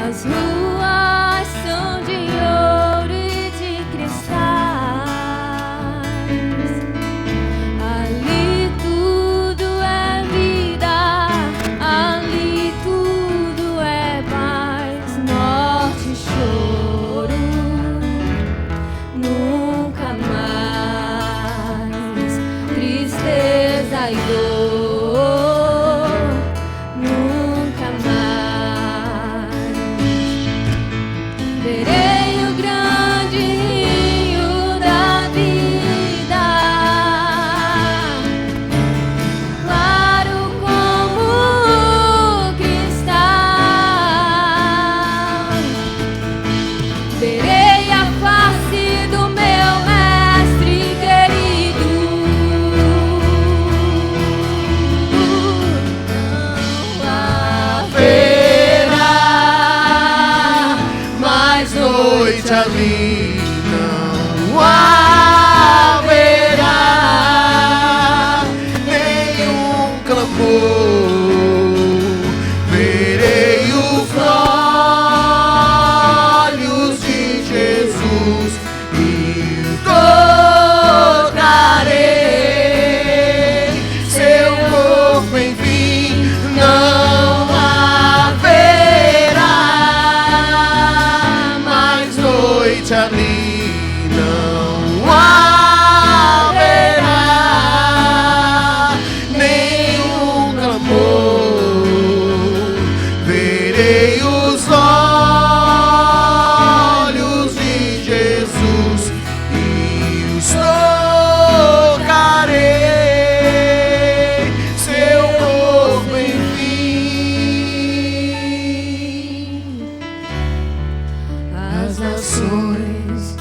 As ruas são de ouro e de cristais. Ali tudo é vida, ali tudo é paz. Morte e choro, nunca mais. Tristeza e dor, nunca mais. Verei o grande rio da vida, claro como o cristal. Verei a face do meu mestre querido. Não haverá mais noite Ali não haverá nenhum clamor. Verei os olhos de Jesus e tocarei seu corpo, enfim, não haverá mais noite ali. Não haverá nenhum clamor. Verei os olhos de Jesus e os tocarei seu corpo, enfim. As nações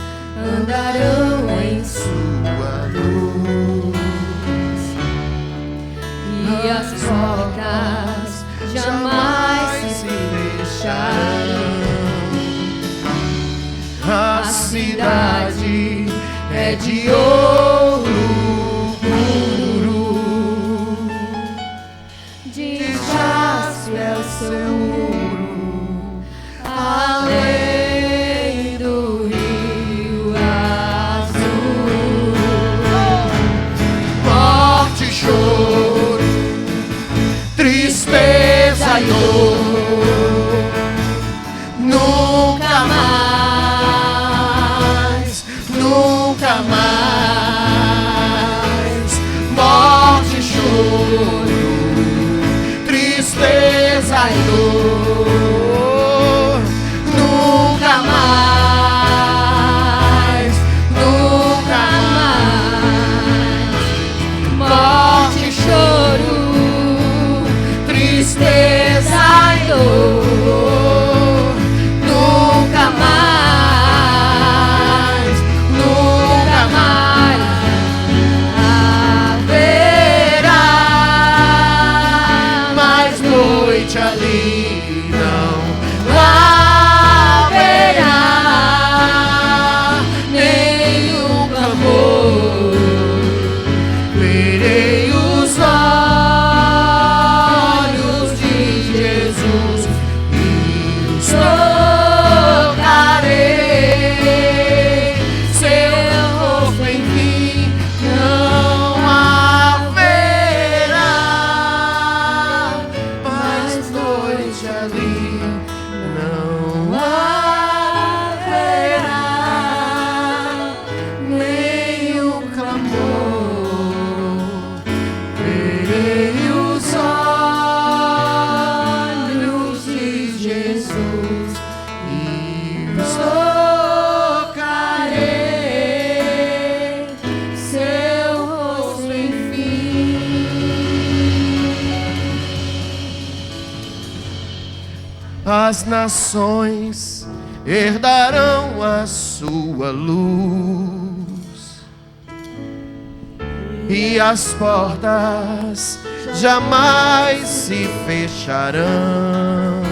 andarão em sua luz e as portas jamais se fecharão. A cidade é de ouro puro, De jaspe é o seu muro, além do rio azul. morte e choro, tristeza e dor, nunca mais, nunca mais. Morte e choro, tristeza e dor, nunca mais, nunca mais. Morte e choro, tristeza e dor, nunca mais, nunca mais haverá mais noite ali. Não haverá nenhum clamor. Verei os olhos de Jesus e os tocarei seu rosto, enfim, não haverá mais noite ali. Não haverá nenhum clamor. Verei os olhos de Jesus e os tocarei seu rosto, enfim. As nações herdarão a sua luz e as portas jamais se fecharão.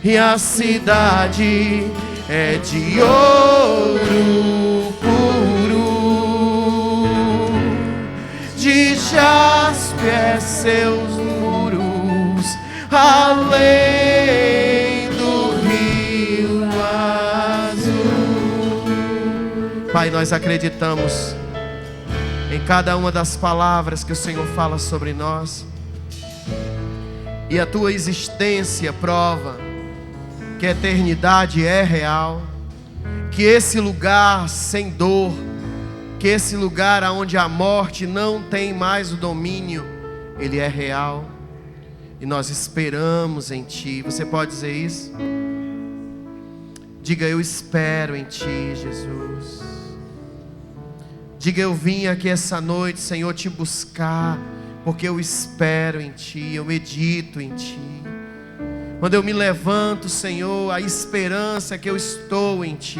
E a cidade é de ouro puro, de jaspe é seus muros, além Pai, nós acreditamos em cada uma das palavras que o Senhor fala sobre nós. E a tua existência prova que a eternidade é real, que esse lugar sem dor, que esse lugar onde a morte não tem mais o domínio, ele é real. E nós esperamos em Ti. Você pode dizer isso? Diga: eu espero em Ti, Jesus. Diga: eu vim aqui essa noite, Senhor, Te buscar, porque eu espero em Ti, eu medito em Ti. Quando eu me levanto, Senhor, a esperança é que eu estou em Ti.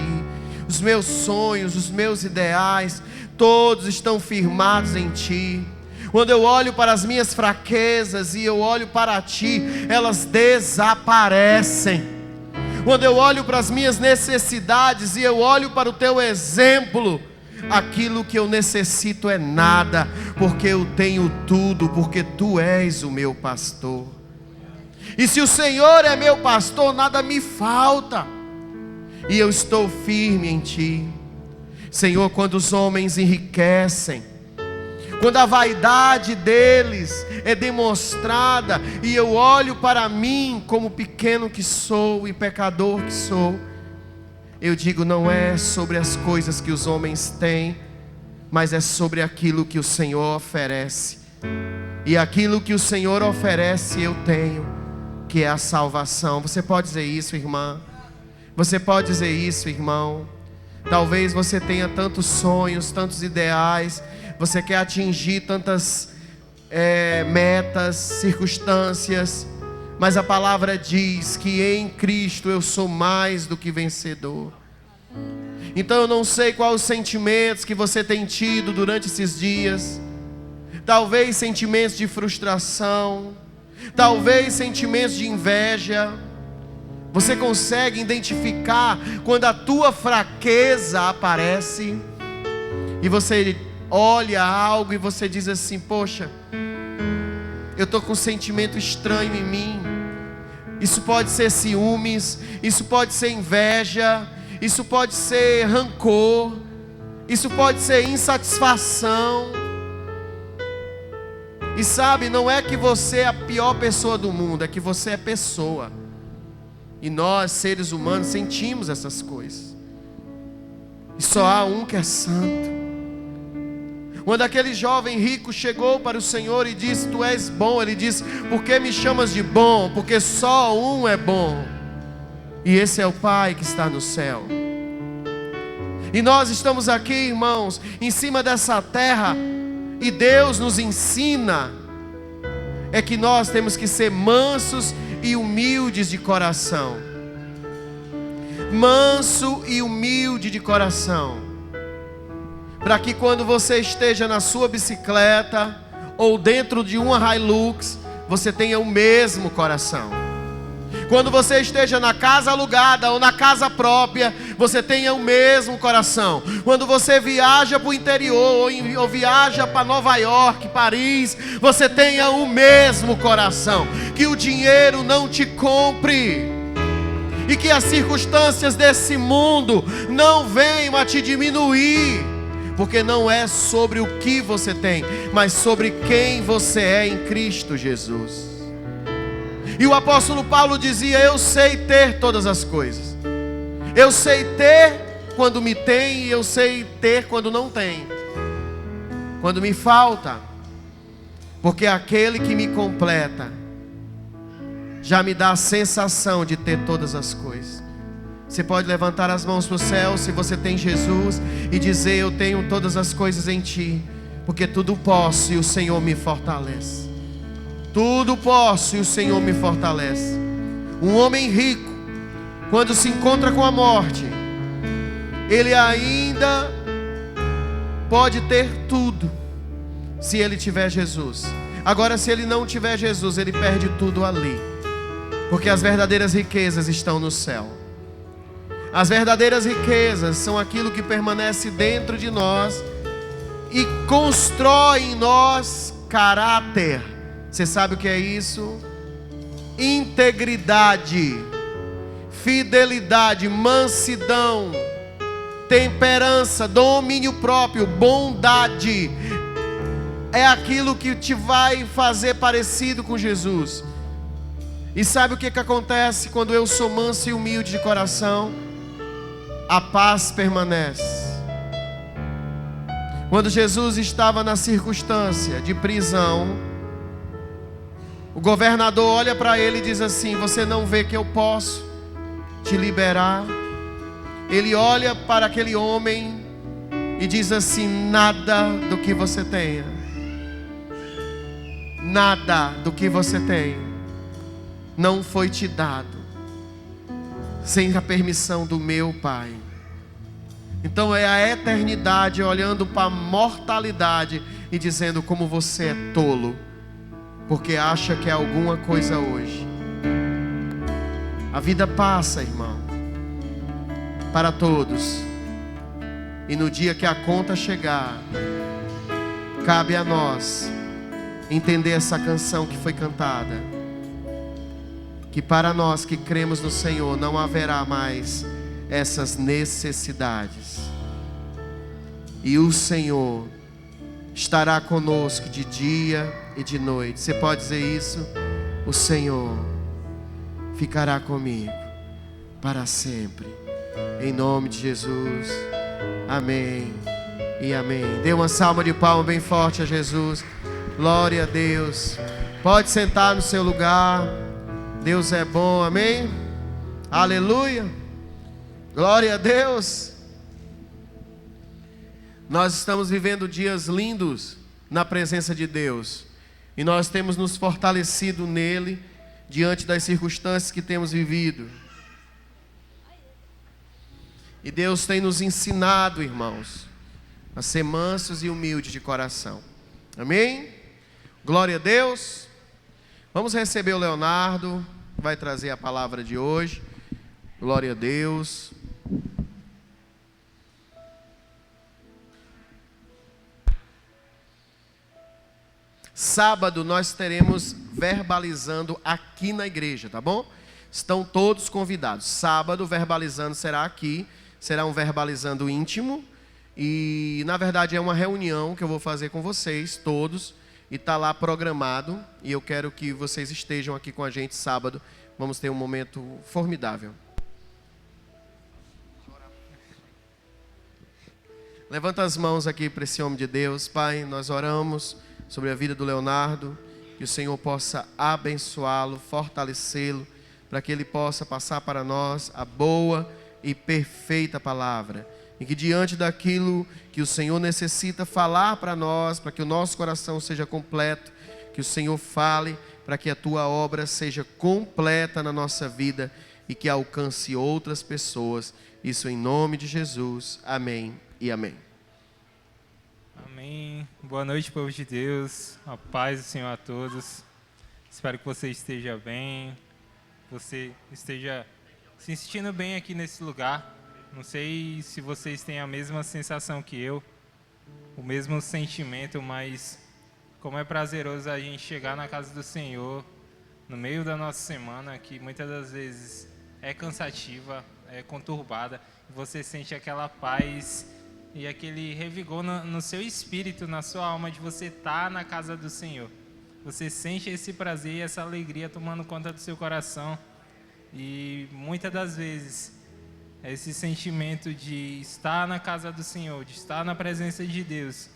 Os meus sonhos, os meus ideais, todos estão firmados em Ti. Quando eu olho para as minhas fraquezas e eu olho para Ti, elas desaparecem. Quando eu olho para as minhas necessidades e eu olho para o Teu exemplo, aquilo que eu necessito é nada, porque eu tenho tudo, porque Tu és o meu pastor. E se o Senhor é meu pastor, nada me falta. E eu estou firme em Ti. Senhor, quando os homens enriquecem, quando a vaidade deles é demonstrada, e eu olho para mim como pequeno que sou e pecador que sou, eu digo: não é sobre as coisas que os homens têm, mas é sobre aquilo que o Senhor oferece. E aquilo que o Senhor oferece eu tenho, que é a salvação. Você pode dizer isso, irmã? Você pode dizer isso, irmão? Talvez você tenha tantos sonhos, tantos ideais, você quer atingir tantas metas, circunstâncias, mas a palavra diz que em Cristo eu sou mais do que vencedor. Então eu não sei quais os sentimentos que você tem tido durante esses dias. Talvez sentimentos de frustração, talvez sentimentos de inveja. Você consegue identificar quando a tua fraqueza aparece e você olha algo e você diz assim: poxa, eu estou com um sentimento estranho em mim. Isso pode ser ciúmes, isso pode ser inveja, isso pode ser rancor, isso pode ser insatisfação. E sabe, não é que você é a pior pessoa do mundo, é que você é pessoa. E nós, seres humanos, sentimos essas coisas. E só há um que é santo. Quando aquele jovem rico chegou para o Senhor e disse: Tu és bom, ele disse: por que me chamas de bom? Porque só um é bom, e esse é o Pai que está no céu. E nós estamos aqui, irmãos, em cima dessa terra, e Deus nos ensina é que nós temos que ser mansos e humildes de coração. Manso e humilde de coração, para que quando você esteja na sua bicicleta ou dentro de uma Hilux, você tenha o mesmo coração. Quando você esteja na casa alugada ou na casa própria, você tenha o mesmo coração. Quando você viaja para o interior ou viaja para Nova York, Paris, você tenha o mesmo coração. Que o dinheiro não te compre, e que as circunstâncias desse mundo não venham a te diminuir, porque não é sobre o que você tem, mas sobre quem você é em Cristo Jesus. E o apóstolo Paulo dizia: eu sei ter todas as coisas. Eu sei ter quando me tem, e eu sei ter quando não tem, quando me falta, porque aquele que me completa já me dá a sensação de ter todas as coisas. Você pode levantar as mãos para o céu se você tem Jesus e dizer: eu tenho todas as coisas em Ti, porque tudo posso e o Senhor me fortalece. Tudo posso e o Senhor me fortalece. Um homem rico, quando se encontra com a morte, ele ainda pode ter tudo, se ele tiver Jesus. Agora, se ele não tiver Jesus, ele perde tudo ali, porque as verdadeiras riquezas estão no céu. As verdadeiras riquezas são aquilo que permanece dentro de nós e constrói em nós caráter. Você sabe o que é isso? Integridade, fidelidade, mansidão, temperança, domínio próprio, bondade. É aquilo que te vai fazer parecido com Jesus. E sabe o que acontece quando eu sou manso e humilde de coração? A paz permanece. Quando Jesus estava na circunstância de prisão, o governador olha para ele e diz assim: você não vê que eu posso te liberar? Ele olha para aquele homem e diz assim: nada do que você tenha, nada do que você tem, não foi te dado sem a permissão do meu Pai. Então é a eternidade olhando para a mortalidade e dizendo como você é tolo, porque acha que é alguma coisa hoje. A vida passa, irmão, para todos. E no dia que a conta chegar, cabe a nós entender essa canção que foi cantada, que para nós que cremos no Senhor não haverá mais essas necessidades, e o Senhor estará conosco de dia e de noite. Você pode dizer isso? O Senhor ficará comigo para sempre, em nome de Jesus. Amém e amém. Dê uma salva de palmas bem forte a Jesus. Glória a Deus. Pode sentar no seu lugar. Deus é bom, amém? Aleluia. Glória a Deus. Nós estamos vivendo dias lindos na presença de Deus, e nós temos nos fortalecido nele diante das circunstâncias que temos vivido. E Deus tem nos ensinado, irmãos, a ser mansos e humildes de coração. Amém? Glória a Deus. Vamos receber o Leonardo, que vai trazer a palavra de hoje. Glória a Deus. Sábado nós teremos verbalizando aqui na igreja, tá bom? Estão todos convidados. Sábado verbalizando será aqui, será um verbalizando íntimo, e na verdade é uma reunião que eu vou fazer com vocês todos, e está lá programado, e eu quero que vocês estejam aqui com a gente sábado. Vamos ter um momento formidável. Levanta as mãos aqui para esse homem de Deus. Pai, nós oramos sobre a vida do Leonardo, que o Senhor possa abençoá-lo, fortalecê-lo, para que ele possa passar para nós a boa e perfeita palavra, e que diante daquilo que o Senhor necessita falar para nós, para que o nosso coração seja completo, que o Senhor fale para que a tua obra seja completa na nossa vida e que alcance outras pessoas. Isso em nome de Jesus. Amém e amém. Amém. Boa noite, povo de Deus. A paz do Senhor a todos. Espero que você esteja bem, você esteja se sentindo bem aqui nesse lugar. Não sei se vocês têm a mesma sensação que eu, o mesmo sentimento, mas como é prazeroso a gente chegar na casa do Senhor no meio da nossa semana, que muitas das vezes é cansativa, é conturbada, e você sente aquela paz e aquele revigor no seu espírito, na sua alma, de você estar na casa do Senhor. Você sente esse prazer e essa alegria tomando conta do seu coração. E muitas das vezes, esse sentimento de estar na casa do Senhor, de estar na presença de Deus,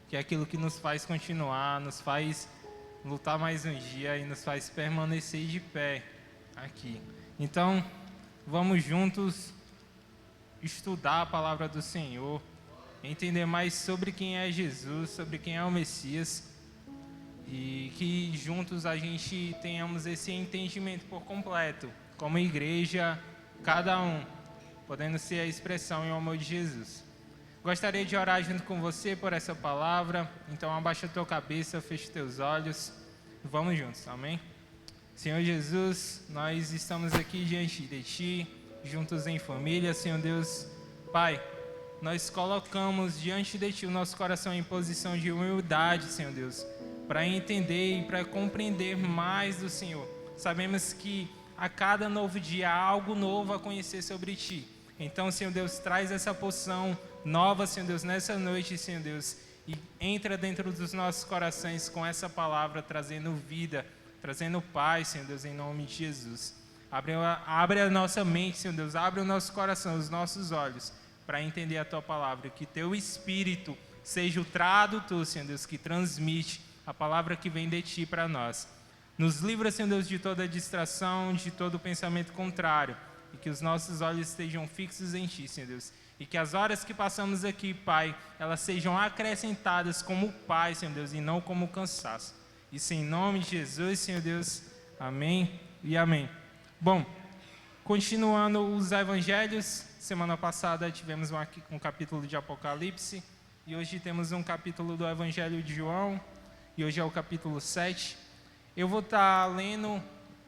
que é aquilo que nos faz continuar, nos faz lutar mais um dia e nos faz permanecer de pé aqui. Então, vamos juntos estudar a palavra do Senhor, entender mais sobre quem é Jesus, sobre quem é o Messias, e que juntos a gente tenhamos esse entendimento por completo, como igreja, cada um podendo ser a expressão e o amor de Jesus. Gostaria de orar junto com você por essa palavra, então abaixa a tua cabeça, fecha os teus olhos, vamos juntos, amém? Senhor Jesus, nós estamos aqui diante de Ti, juntos em família, Senhor Deus, Pai, nós colocamos diante de Ti o nosso coração em posição de humildade, Senhor Deus, para entender e para compreender mais do Senhor. Sabemos que a cada novo dia há algo novo a conhecer sobre Ti. Então, Senhor Deus, traz essa porção nova, Senhor Deus, nessa noite, Senhor Deus, e entra dentro dos nossos corações com essa palavra, trazendo vida, trazendo paz, Senhor Deus, em nome de Jesus. Abre a nossa mente, Senhor Deus, abre o nosso coração, os nossos olhos, para entender a Tua palavra, que Teu Espírito seja o tradutor, Senhor Deus, que transmite a palavra que vem de Ti para nós. Nos livra, Senhor Deus, de toda distração, de todo pensamento contrário, e que os nossos olhos estejam fixos em Ti, Senhor Deus. E que as horas que passamos aqui, Pai, elas sejam acrescentadas como paz, Senhor Deus, e não como cansaço. Isso em nome de Jesus, Senhor Deus. Amém e amém. Bom, continuando os evangelhos, semana passada tivemos um capítulo de Apocalipse, e hoje temos um capítulo do Evangelho de João, e hoje é o capítulo 7. Eu vou estar lendo,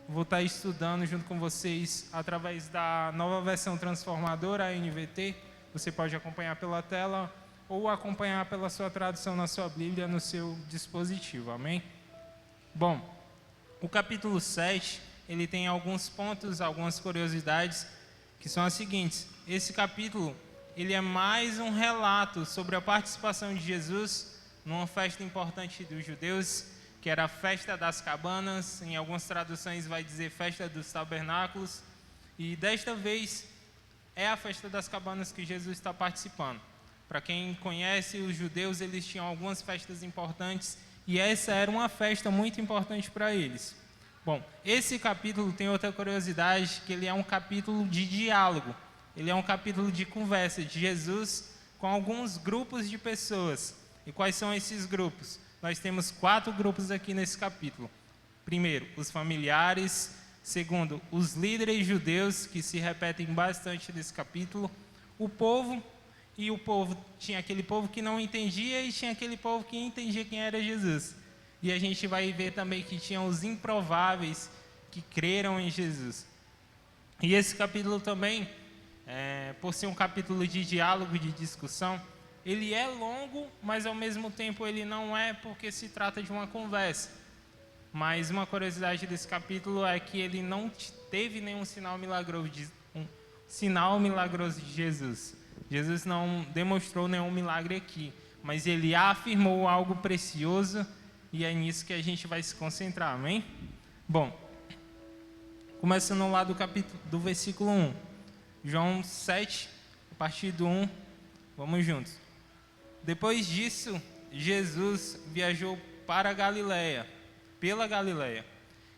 vou estar estudando junto com vocês através da nova versão transformadora, a NVT. Você pode acompanhar pela tela ou acompanhar pela sua tradução na sua Bíblia, no seu dispositivo, amém? Bom, o capítulo 7, ele tem alguns pontos, algumas curiosidades, que são as seguintes. Esse capítulo, ele é mais um relato sobre a participação de Jesus numa festa importante dos judeus, que era a festa das cabanas, em algumas traduções vai dizer festa dos tabernáculos, e desta vez é a festa das cabanas que Jesus está participando. Para quem conhece, os judeus, eles tinham algumas festas importantes, e essa era uma festa muito importante para eles. Bom, esse capítulo tem outra curiosidade, que ele é um capítulo de diálogo, ele é um capítulo de conversa de Jesus com alguns grupos de pessoas. E quais são esses grupos? Nós temos 4 grupos aqui nesse capítulo. Primeiro, os familiares. Segundo, os líderes judeus, que se repetem bastante nesse capítulo. O povo, e o povo, tinha aquele povo que não entendia e tinha aquele povo que entendia quem era Jesus. E a gente vai ver também que tinham os improváveis que creram em Jesus. E esse capítulo também, por ser um capítulo de diálogo, de discussão, ele é longo, mas ao mesmo tempo ele não é, porque se trata de uma conversa. Mas uma curiosidade desse capítulo é que ele não teve nenhum sinal milagroso de Jesus. Jesus não demonstrou nenhum milagre aqui, mas ele afirmou algo precioso, e é nisso que a gente vai se concentrar, amém? Bom, começando lá do versículo 1, João 7, a partir do 1, vamos juntos. Depois disso, Jesus viajou para pela Galileia.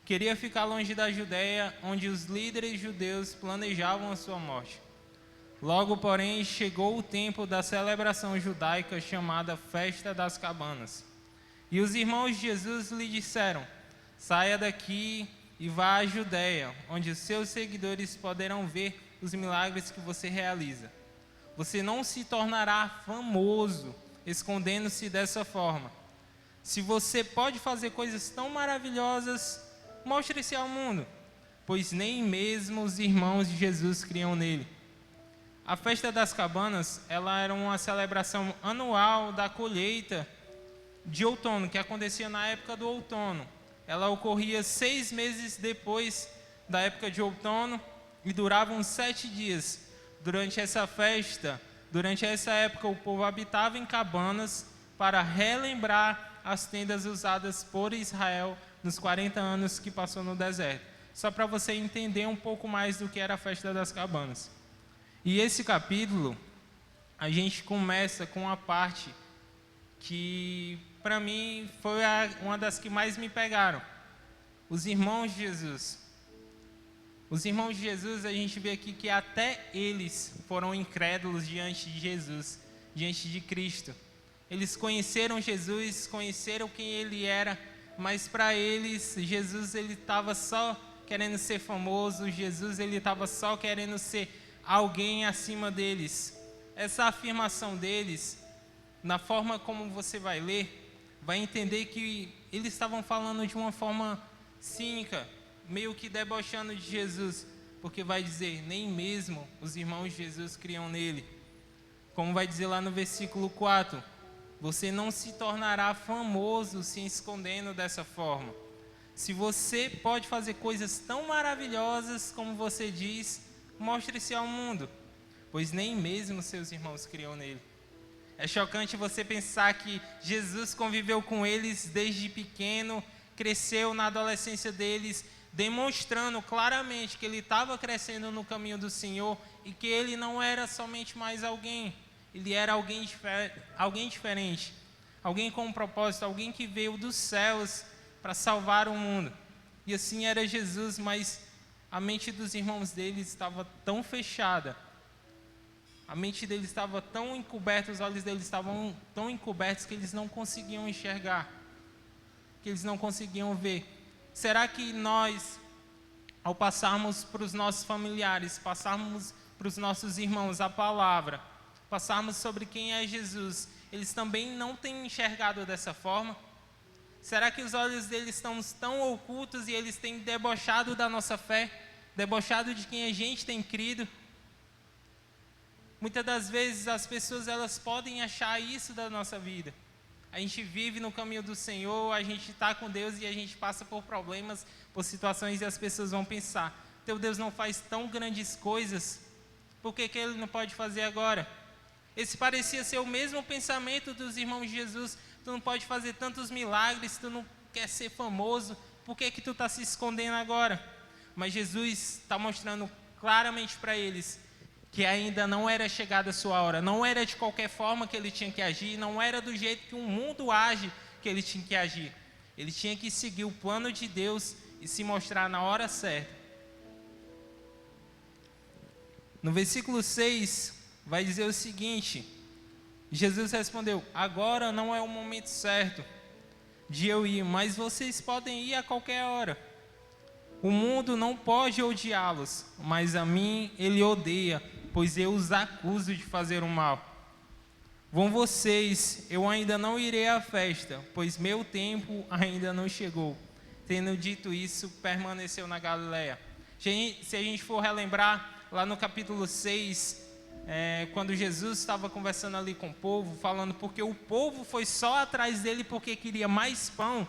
Queria ficar longe da Judeia, onde os líderes judeus planejavam a sua morte. Logo, porém, chegou o tempo da celebração judaica chamada Festa das Cabanas. E os irmãos de Jesus lhe disseram: saia daqui e vá à Judeia, onde os seus seguidores poderão ver os milagres que você realiza. Você não se tornará famoso escondendo-se dessa forma. Se você pode fazer coisas tão maravilhosas, mostre-se ao mundo, pois nem mesmo os irmãos de Jesus criam nele. A festa das cabanas, ela era uma celebração anual da colheita de outono, que acontecia na época do outono. Ela ocorria 6 meses depois da época de outono e durava uns 7 dias. Durante essa festa, durante essa época, o povo habitava em cabanas para relembrar as tendas usadas por Israel nos 40 anos que passou no deserto. Só para você entender um pouco mais do que era a festa das cabanas. E esse capítulo, a gente começa com a parte que, para mim, foi uma das que mais me pegaram. Os irmãos de Jesus. Os irmãos de Jesus, a gente vê aqui que até eles foram incrédulos diante de Jesus, diante de Cristo. Eles conheceram Jesus, conheceram quem Ele era, mas para eles, Jesus ele estava só querendo ser famoso, Jesus ele estava só querendo ser alguém acima deles. Essa afirmação deles, na forma como você vai ler, vai entender que eles estavam falando de uma forma cínica, meio que debochando de Jesus, porque vai dizer, nem mesmo os irmãos de Jesus criam nele. Como vai dizer lá no versículo 4, você não se tornará famoso se escondendo dessa forma. Se você pode fazer coisas tão maravilhosas como você diz, mostre-se ao mundo, pois nem mesmo seus irmãos criam nele. É chocante você pensar que Jesus conviveu com eles desde pequeno, cresceu na adolescência deles, demonstrando claramente que ele estava crescendo no caminho do Senhor e que ele não era somente mais alguém, ele era alguém diferente, alguém com um propósito, alguém que veio dos céus para salvar o mundo. E assim era Jesus, mas a mente dos irmãos deles estava tão fechada, a mente deles estava tão encoberta, os olhos deles estavam tão encobertos que eles não conseguiam enxergar, que eles não conseguiam ver. Será que nós, ao passarmos para os nossos familiares, passarmos para os nossos irmãos a palavra, passarmos sobre quem é Jesus, eles também não têm enxergado dessa forma? Será que os olhos deles estão tão ocultos e eles têm debochado da nossa fé, debochado de quem a gente tem crido? Muitas das vezes as pessoas elas podem achar isso da nossa vida. A gente vive no caminho do Senhor, a gente está com Deus e a gente passa por problemas, por situações e as pessoas vão pensar: teu Deus não faz tão grandes coisas, por que Ele não pode fazer agora? Esse parecia ser o mesmo pensamento dos irmãos de Jesus. Tu não pode fazer tantos milagres, tu não quer ser famoso, por que tu está se escondendo agora? Mas Jesus está mostrando claramente para eles que ainda não era chegada a sua hora, não era de qualquer forma que ele tinha que agir, não era do jeito que o mundo age que ele tinha que agir. Ele tinha que seguir o plano de Deus e se mostrar na hora certa. No versículo 6, vai dizer o seguinte: Jesus respondeu: agora não é o momento certo de eu ir, mas vocês podem ir a qualquer hora. O mundo não pode odiá-los, mas a mim ele odeia, pois eu os acuso de fazer o mal. Vão vocês, eu ainda não irei à festa, pois meu tempo ainda não chegou. Tendo dito isso, permaneceu na Galileia. Se a gente for relembrar, lá no capítulo 6, quando Jesus estava conversando ali com o povo, falando porque o povo foi só atrás dele porque queria mais pão,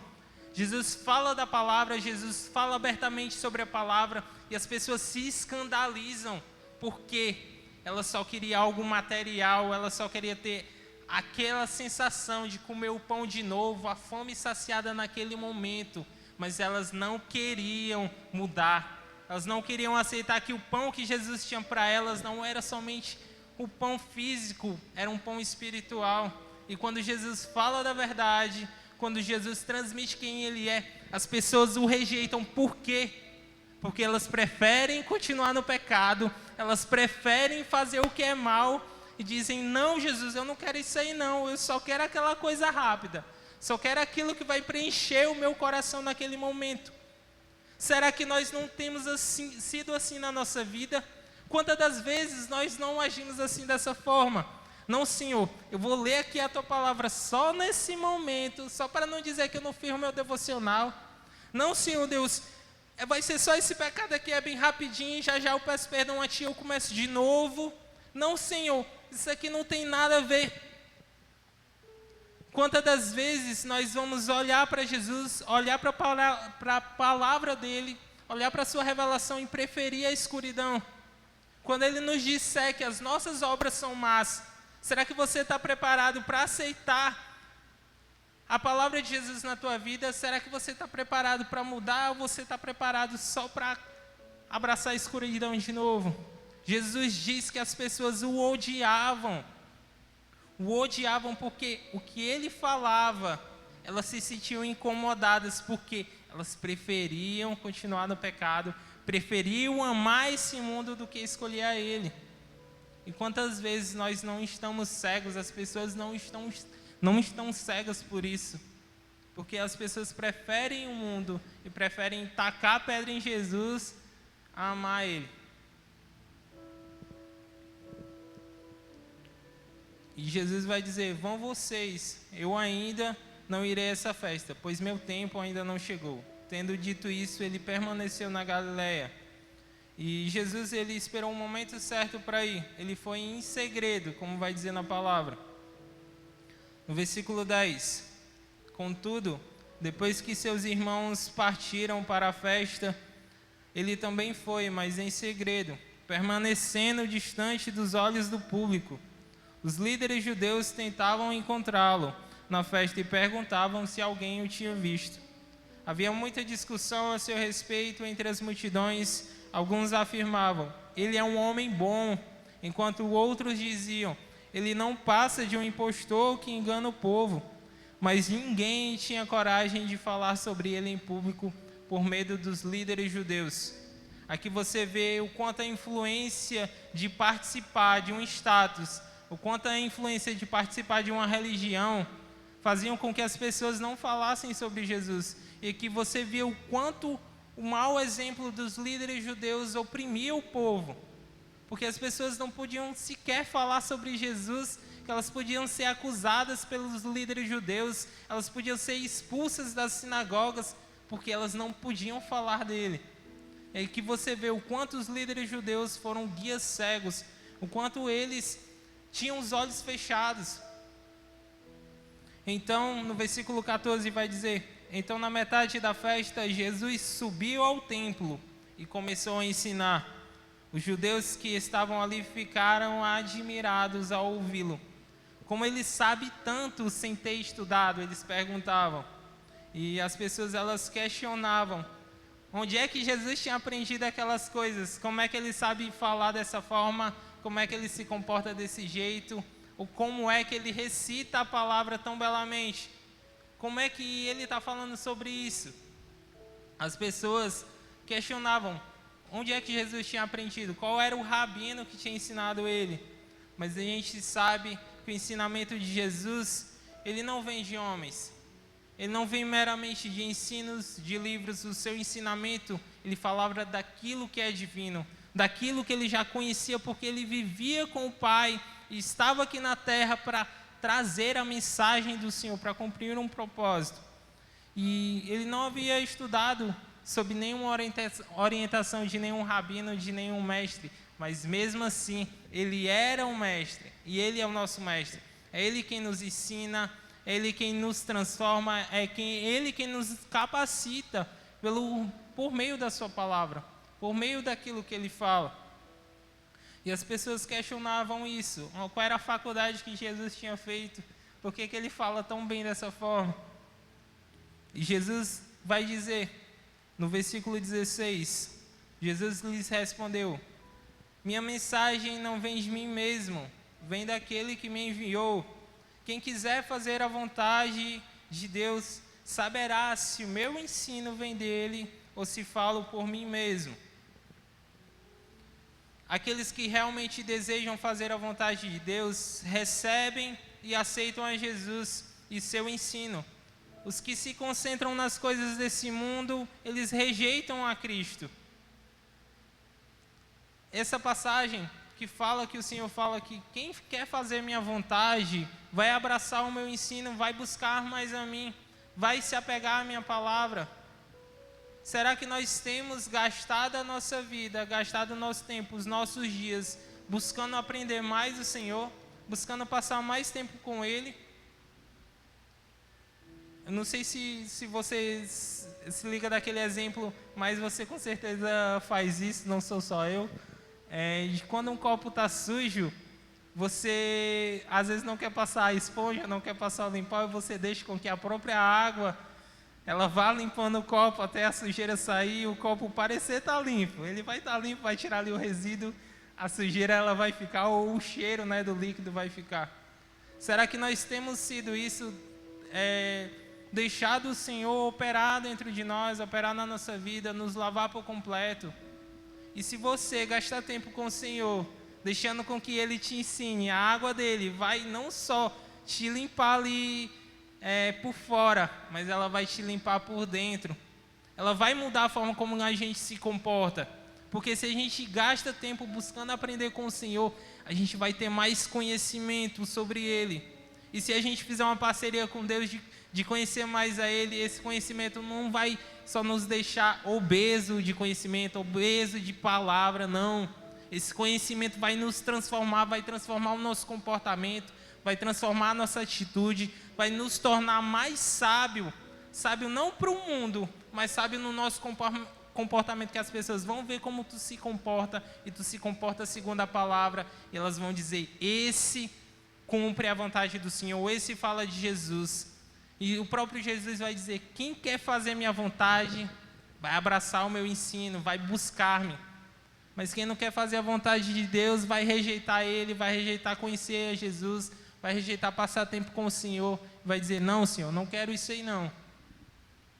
Jesus fala da palavra, Jesus fala abertamente sobre a palavra, e as pessoas se escandalizam, porque ela só queria algo material, ela só queria ter aquela sensação de comer o pão de novo, a fome saciada naquele momento, mas elas não queriam mudar, elas não queriam aceitar que o pão que Jesus tinha para elas não era somente o pão físico, era um pão espiritual. E quando Jesus fala da verdade, quando Jesus transmite quem Ele é, as pessoas o rejeitam. Por quê? Porque elas preferem continuar no pecado, elas preferem fazer o que é mal e dizem: não, Jesus, eu não quero isso aí não, eu só quero aquela coisa rápida, só quero aquilo que vai preencher o meu coração naquele momento. Será que nós não temos sido assim na nossa vida? Quantas das vezes nós não agimos assim dessa forma? Não, Senhor, eu vou ler aqui a Tua palavra só nesse momento, só para não dizer que eu não fiz o meu devocional. Não, Senhor Deus, vai ser só esse pecado aqui, é bem rapidinho, já já eu peço perdão a Ti, eu começo de novo. Não, Senhor, isso aqui não tem nada a ver. Quantas das vezes nós vamos olhar para Jesus, olhar para a palavra dEle, olhar para a sua revelação e preferir a escuridão? Quando Ele nos disser que as nossas obras são más, será que você está preparado para aceitar a palavra de Jesus na tua vida? Será que você está preparado para mudar ou você está preparado só para abraçar a escuridão de novo? Jesus diz que as pessoas o odiavam porque o que Ele falava, elas se sentiam incomodadas porque elas preferiam continuar no pecado, preferiam amar esse mundo do que escolher a Ele. E quantas vezes nós não estamos cegos, as pessoas não estão cegas por isso, porque as pessoas preferem o mundo e preferem tacar a pedra em Jesus a amar Ele. E Jesus vai dizer: vão vocês, eu ainda não irei a essa festa, pois meu tempo ainda não chegou. Tendo dito isso, ele permaneceu na Galileia. E Jesus, ele esperou um momento certo para ir. Ele foi em segredo, como vai dizer na palavra. No versículo 10. Contudo, depois que seus irmãos partiram para a festa, ele também foi, mas em segredo. permanecendo distante dos olhos do público. Os líderes judeus tentavam encontrá-lo na festa e perguntavam se alguém o tinha visto. Havia muita discussão a seu respeito entre as multidões. Alguns afirmavam: ele é um homem bom, enquanto outros diziam: ele não passa de um impostor que engana o povo. Mas ninguém tinha coragem de falar sobre ele em público por medo dos líderes judeus. Aqui você vê o quanto a influência de participar de um status, o quanto a influência de participar de uma religião faziam com que as pessoas não falassem sobre Jesus. E que você vê o quanto o mau exemplo dos líderes judeus oprimia o povo. Porque as pessoas não podiam sequer falar sobre Jesus, que elas podiam ser acusadas pelos líderes judeus, elas podiam ser expulsas das sinagogas, porque elas não podiam falar dele. É que você vê o quanto os líderes judeus foram guias cegos, o quanto eles tinham os olhos fechados. Então, no versículo 14 vai dizer: então na metade da festa, Jesus subiu ao templo e começou a ensinar. Os judeus que estavam ali ficaram admirados ao ouvi-lo. Como ele sabe tanto sem ter estudado, eles perguntavam. E as pessoas, elas questionavam: onde é que Jesus tinha aprendido aquelas coisas? Como é que ele sabe falar dessa forma? Como é que ele se comporta desse jeito? Ou como é que ele recita a palavra tão belamente? Como é que ele está falando sobre isso? As pessoas questionavam onde é que Jesus tinha aprendido, qual era o rabino que tinha ensinado ele. Mas a gente sabe que o ensinamento de Jesus, ele não vem de homens. Ele não vem meramente de ensinos, de livros. O seu ensinamento, ele falava daquilo que é divino, daquilo que ele já conhecia, porque ele vivia com o Pai e estava aqui na terra para trazer a mensagem do Senhor, para cumprir um propósito. E ele não havia estudado sob nenhuma orientação de nenhum rabino, de nenhum mestre, mas mesmo assim, ele era um mestre, e ele é o nosso mestre. É ele quem nos ensina, é ele quem nos transforma, ele quem nos capacita por meio da sua palavra, por meio daquilo que ele fala. E as pessoas questionavam isso. Qual era a faculdade que Jesus tinha feito? Por que ele fala tão bem dessa forma? E Jesus vai dizer, no versículo 16, Jesus lhes respondeu: minha mensagem não vem de mim mesmo, vem daquele que me enviou. Quem quiser fazer a vontade de Deus, saberá se o meu ensino vem dele ou se falo por mim mesmo. Aqueles que realmente desejam fazer a vontade de Deus, recebem e aceitam a Jesus e seu ensino. Os que se concentram nas coisas desse mundo, eles rejeitam a Cristo. Essa passagem que fala, que o Senhor fala que quem quer fazer minha vontade, vai abraçar o meu ensino, vai buscar mais a mim, vai se apegar à minha palavra. Será que nós temos gastado a nossa vida, gastado o nosso tempo, os nossos dias, buscando aprender mais do Senhor, buscando passar mais tempo com Ele? Eu não sei se você se liga daquele exemplo, mas você com certeza faz isso, não sou só eu. De quando um copo está sujo, você às vezes não quer passar a esponja, não quer passar o limpar, e você deixa com que a própria água ela vá limpando o copo até a sujeira sair, o copo parecer estar limpo. Ele vai estar limpo, vai tirar ali o resíduo, a sujeira ela vai ficar, ou o cheiro, né, do líquido vai ficar. Será que nós temos sido isso, deixado o Senhor operar dentro de nós, operar na nossa vida, nos lavar por completo? E se você gastar tempo com o Senhor, deixando com que Ele te ensine, a água dele vai não só te limpar ali por fora, mas ela vai te limpar por dentro. Ela vai mudar a forma como a gente se comporta. Porque se a gente gasta tempo buscando aprender com o Senhor, a gente vai ter mais conhecimento sobre Ele. E se a gente fizer uma parceria com Deus de conhecer mais a Ele, esse conhecimento não vai só nos deixar obeso de conhecimento, obeso de palavra, não. Esse conhecimento vai nos transformar, vai transformar o nosso comportamento, vai transformar a nossa atitude, vai nos tornar mais sábio. Sábio não para o mundo, mas sábio no nosso comportamento que as pessoas vão ver como tu se comporta, e tu se comporta segundo a palavra, e elas vão dizer, esse cumpre a vontade do Senhor, esse fala de Jesus. E o próprio Jesus vai dizer, quem quer fazer minha vontade, vai abraçar o meu ensino, vai buscar-me. Mas quem não quer fazer a vontade de Deus, vai rejeitar Ele, vai rejeitar conhecer Jesus, vai rejeitar passar tempo com o Senhor, vai dizer, não, Senhor, não quero isso aí não.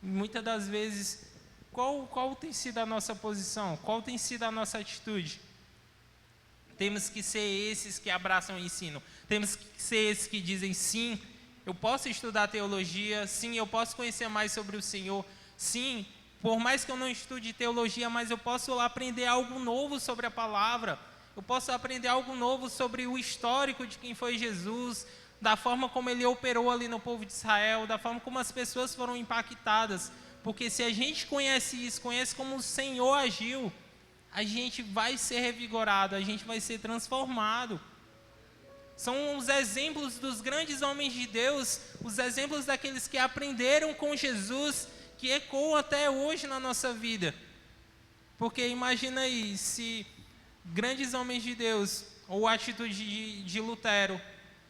E muitas das vezes, qual tem sido a nossa posição? Qual tem sido a nossa atitude? Temos que ser esses que abraçam o ensino. Temos que ser esses que dizem, sim, eu posso estudar teologia, sim, eu posso conhecer mais sobre o Senhor, sim, por mais que eu não estude teologia, mas eu posso aprender algo novo sobre a palavra, eu posso aprender algo novo sobre o histórico de quem foi Jesus, da forma como ele operou ali no povo de Israel, da forma como as pessoas foram impactadas, porque se a gente conhece isso, conhece como o Senhor agiu, a gente vai ser revigorado, a gente vai ser transformado. São os exemplos dos grandes homens de Deus, os exemplos daqueles que aprenderam com Jesus, que ecoam até hoje na nossa vida. Porque imagina aí, se grandes homens de Deus, ou a atitude de Lutero,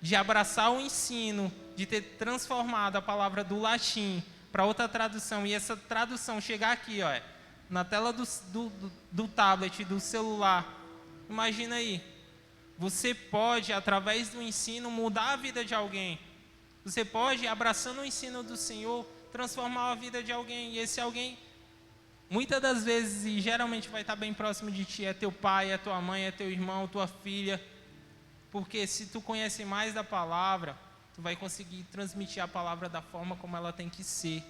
de abraçar o ensino, de ter transformado a palavra do latim para outra tradução, e essa tradução chegar aqui, ó, na tela do tablet, do celular, imagina aí, você pode, através do ensino, mudar a vida de alguém. Você pode, abraçando o ensino do Senhor, transformar a vida de alguém. E esse alguém, muitas das vezes, e geralmente vai estar bem próximo de ti, é teu pai, é tua mãe, é teu irmão, tua filha. Porque se tu conhece mais da palavra, tu vai conseguir transmitir a palavra da forma como ela tem que ser.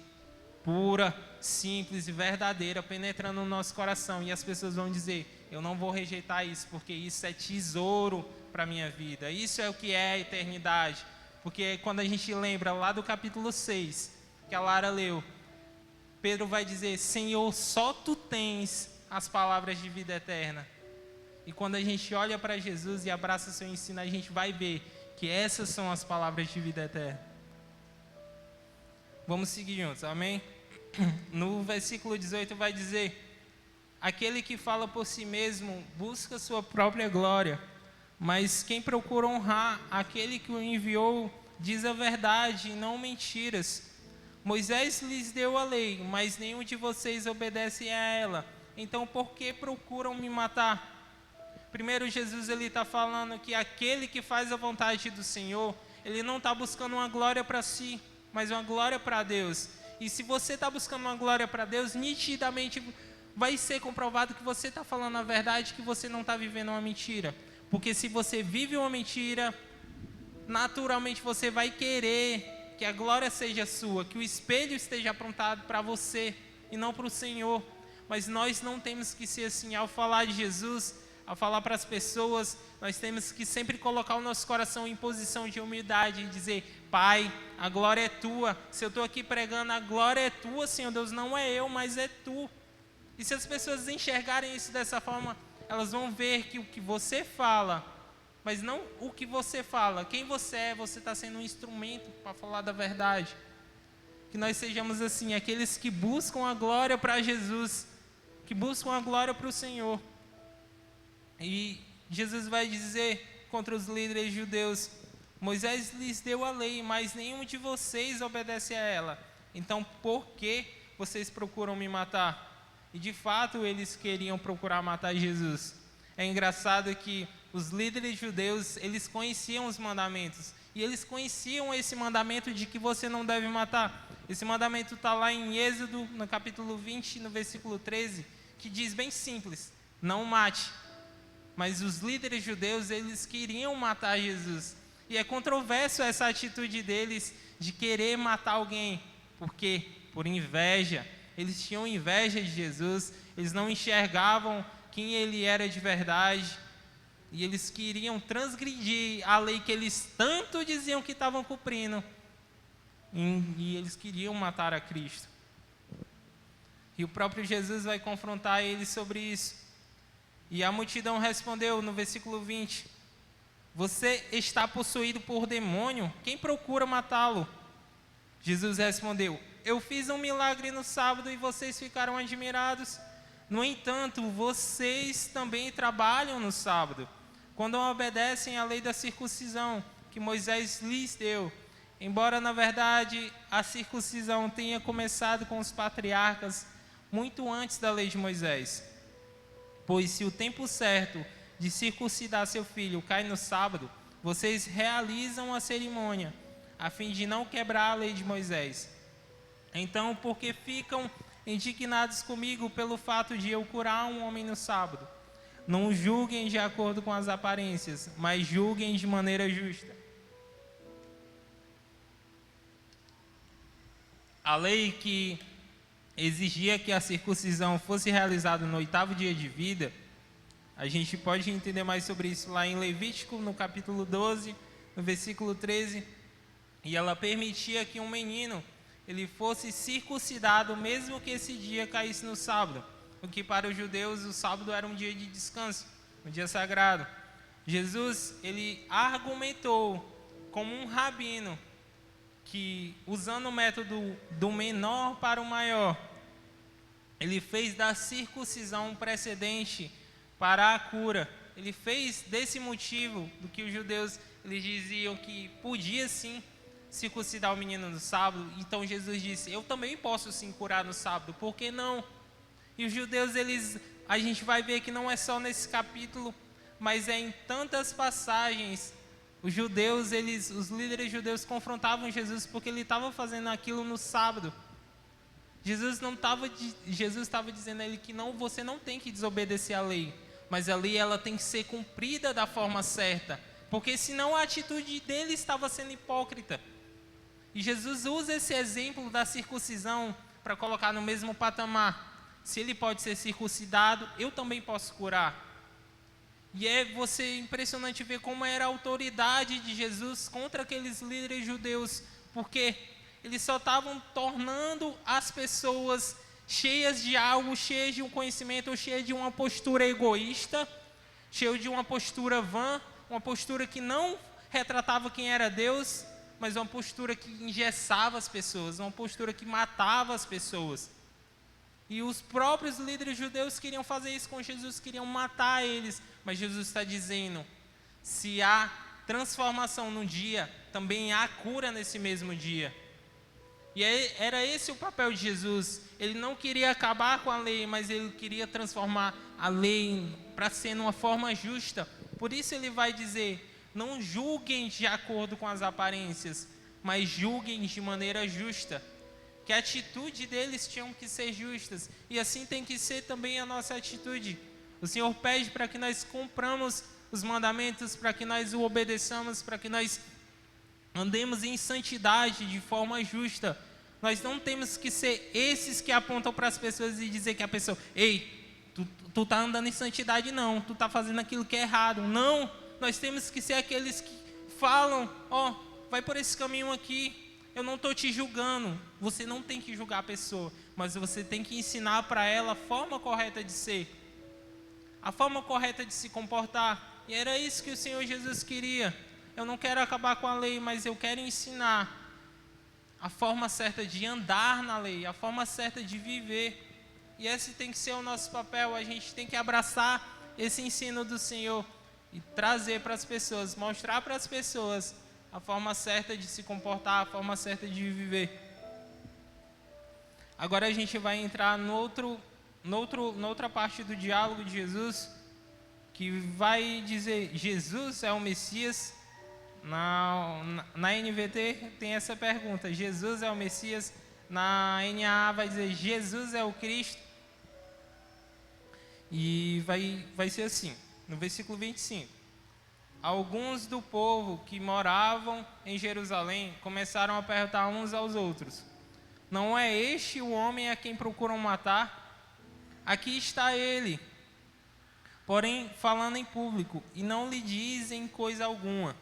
Pura, simples e verdadeira, penetrando no nosso coração. E as pessoas vão dizer, eu não vou rejeitar isso, porque isso é tesouro para a minha vida. Isso é o que é a eternidade. Porque quando a gente lembra lá do capítulo 6, que a Lara leu, Pedro vai dizer, Senhor, só Tu tens as palavras de vida eterna. E quando a gente olha para Jesus e abraça o seu ensino, a gente vai ver que essas são as palavras de vida eterna. Vamos seguir juntos, amém? No versículo 18 vai dizer, aquele que fala por si mesmo busca sua própria glória, mas quem procura honrar aquele que o enviou diz a verdade e não mentiras. Moisés lhes deu a lei, mas nenhum de vocês obedece a ela. Então por que procuram me matar? Primeiro Jesus ele está falando que aquele que faz a vontade do Senhor, ele não está buscando uma glória para si, mas uma glória para Deus. E se você está buscando uma glória para Deus, nitidamente vai ser comprovado que você está falando a verdade, que você não está vivendo uma mentira. Porque se você vive uma mentira, naturalmente você vai querer que a glória seja sua, que o espelho esteja apontado para você e não para o Senhor. Mas nós não temos que ser assim. Ao falar de Jesus, ao falar para as pessoas, nós temos que sempre colocar o nosso coração em posição de humildade e dizer, Pai, a glória é Tua. Se eu estou aqui pregando, a glória é Tua, Senhor Deus, não é eu, mas é Tu. E se as pessoas enxergarem isso dessa forma, elas vão ver que o que você fala, mas não o que você fala, quem você é, você está sendo um instrumento para falar da verdade. Que nós sejamos assim, aqueles que buscam a glória para Jesus, que buscam a glória para o Senhor. E Jesus vai dizer contra os líderes judeus, Moisés lhes deu a lei, mas nenhum de vocês obedece a ela. Então por que vocês procuram me matar? E de fato eles queriam procurar matar Jesus. É engraçado que os líderes judeus, eles conheciam os mandamentos. E eles conheciam esse mandamento de que você não deve matar. Esse mandamento está lá em Êxodo, no capítulo 20, no versículo 13, que diz bem simples, não mate. Mas os líderes judeus, eles queriam matar Jesus. E é controverso essa atitude deles de querer matar alguém. Por quê? Por inveja. Eles tinham inveja de Jesus, eles não enxergavam quem ele era de verdade. E eles queriam transgredir a lei que eles tanto diziam que estavam cumprindo. E eles queriam matar a Cristo. E o próprio Jesus vai confrontar eles sobre isso. E a multidão respondeu no versículo 20, você está possuído por demônio? Quem procura matá-lo? Jesus respondeu, eu fiz um milagre no sábado e vocês ficaram admirados. No entanto, vocês também trabalham no sábado, quando obedecem à lei da circuncisão que Moisés lhes deu. Embora, na verdade, a circuncisão tenha começado com os patriarcas muito antes da lei de Moisés. Pois se o tempo certo de circuncidar seu filho cai no sábado, vocês realizam a cerimônia, a fim de não quebrar a lei de Moisés. Então, por que ficam indignados comigo pelo fato de eu curar um homem no sábado? Não julguem de acordo com as aparências, mas julguem de maneira justa. A lei que exigia que a circuncisão fosse realizada no 8º dia de vida, a gente pode entender mais sobre isso lá em Levítico, no capítulo 12, no versículo 13, e ela permitia que um menino ele fosse circuncidado mesmo que esse dia caísse no sábado, porque para os judeus o sábado era um dia de descanso, um dia sagrado. Jesus, ele argumentou como um rabino que, usando o método do menor para o maior, ele fez da circuncisão um precedente para a cura. Ele fez desse motivo do que os judeus eles diziam que podia sim circuncidar o menino no sábado. Então Jesus disse: eu também posso sim curar no sábado, por que não? E os judeus, a gente vai ver que não é só nesse capítulo, mas é em tantas passagens. Os judeus, os líderes judeus confrontavam Jesus porque ele estava fazendo aquilo no sábado. Jesus estava dizendo a ele que não, você não tem que desobedecer a lei, mas a lei ela tem que ser cumprida da forma certa, porque senão a atitude dele estava sendo hipócrita. E Jesus usa esse exemplo da circuncisão para colocar no mesmo patamar. Se ele pode ser circuncidado, eu também posso curar. E é impressionante ver como era a autoridade de Jesus contra aqueles líderes judeus, porque eles só estavam tornando as pessoas cheias de algo, cheias de um conhecimento, cheias de uma postura egoísta, cheias de uma postura vã, uma postura que não retratava quem era Deus, mas uma postura que engessava as pessoas, uma postura que matava as pessoas. E os próprios líderes judeus queriam fazer isso com Jesus, queriam matar eles. Mas Jesus está dizendo, se há transformação num dia, também há cura nesse mesmo dia. E era esse o papel de Jesus. Ele não queria acabar com a lei, mas ele queria transformar a lei para ser uma forma justa. Por isso ele vai dizer, não julguem de acordo com as aparências, mas julguem de maneira justa. Que a atitude deles tinham que ser justas, e assim tem que ser também a nossa atitude. O Senhor pede para que nós cumpramos os mandamentos, para que nós o obedeçamos, para que nós andemos em santidade de forma justa. Nós não temos que ser esses que apontam para as pessoas e dizer que a pessoa, ei, tu tá andando em santidade não, tu tá fazendo aquilo que é errado. Não, nós temos que ser aqueles que falam, vai por esse caminho aqui. Eu não estou te julgando, você não tem que julgar a pessoa, mas você tem que ensinar para ela a forma correta de ser, a forma correta de se comportar. E era isso que o Senhor Jesus queria. Eu não quero acabar com a lei, mas eu quero ensinar a forma certa de andar na lei, a forma certa de viver. E esse tem que ser o nosso papel. A gente tem que abraçar esse ensino do Senhor e trazer para as pessoas, mostrar para as pessoas a forma certa de se comportar, a forma certa de viver. Agora a gente vai entrar noutra parte do diálogo de Jesus, que vai dizer, Jesus é o Messias. Na NVT tem essa pergunta, Jesus é o Messias. Na NAA vai dizer, Jesus é o Cristo. E vai ser assim, no versículo 25. Alguns do povo que moravam em Jerusalém começaram a perguntar uns aos outros, não é este o homem a quem procuram matar? Aqui está ele, porém falando em público, e não lhe dizem coisa alguma.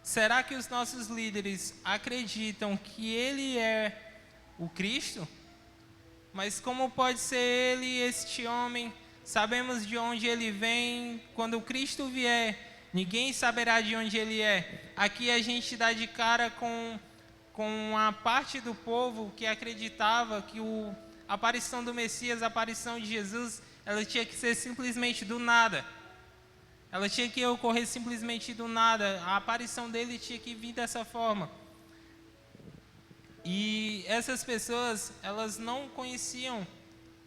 Será que os nossos líderes acreditam que ele é o Cristo? Mas como pode ser ele, este homem? Sabemos de onde ele vem. Quando o Cristo vier, ninguém saberá de onde ele é. Aqui a gente dá de cara com a parte do povo que acreditava que a aparição do Messias, a aparição de Jesus, ela tinha que ser simplesmente do nada. Ela tinha que ocorrer simplesmente do nada. A aparição dele tinha que vir dessa forma. E essas pessoas, elas não conheciam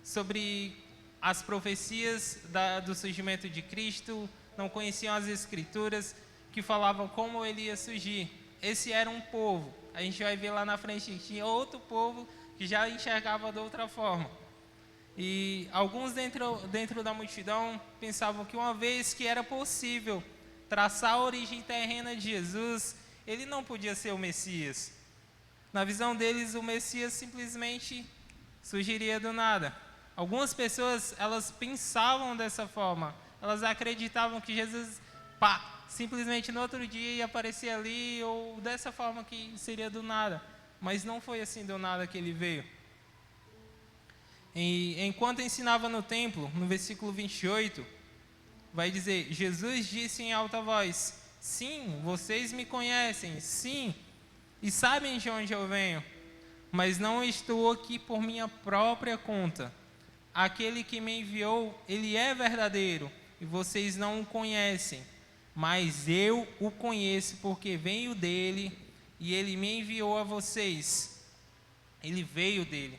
sobre as profecias do surgimento de Cristo, não conheciam as Escrituras que falavam como ele ia surgir. Esse era um povo. A gente vai ver lá na frente que tinha outro povo que já enxergava de outra forma. E alguns dentro da multidão pensavam que uma vez que era possível traçar a origem terrena de Jesus, ele não podia ser o Messias. Na visão deles, o Messias simplesmente surgiria do nada. Algumas pessoas, elas pensavam dessa forma. Elas acreditavam que Jesus, simplesmente no outro dia ia aparecer ali, ou dessa forma que seria do nada. Mas não foi assim do nada que ele veio. E enquanto ensinava no templo, no versículo 28, vai dizer: Jesus disse em alta voz: sim, vocês me conhecem, sim, e sabem de onde eu venho, mas não estou aqui por minha própria conta. Aquele que me enviou, ele é verdadeiro, e vocês não o conhecem, mas eu o conheço, porque venho dele, e ele me enviou a vocês. Ele veio dele.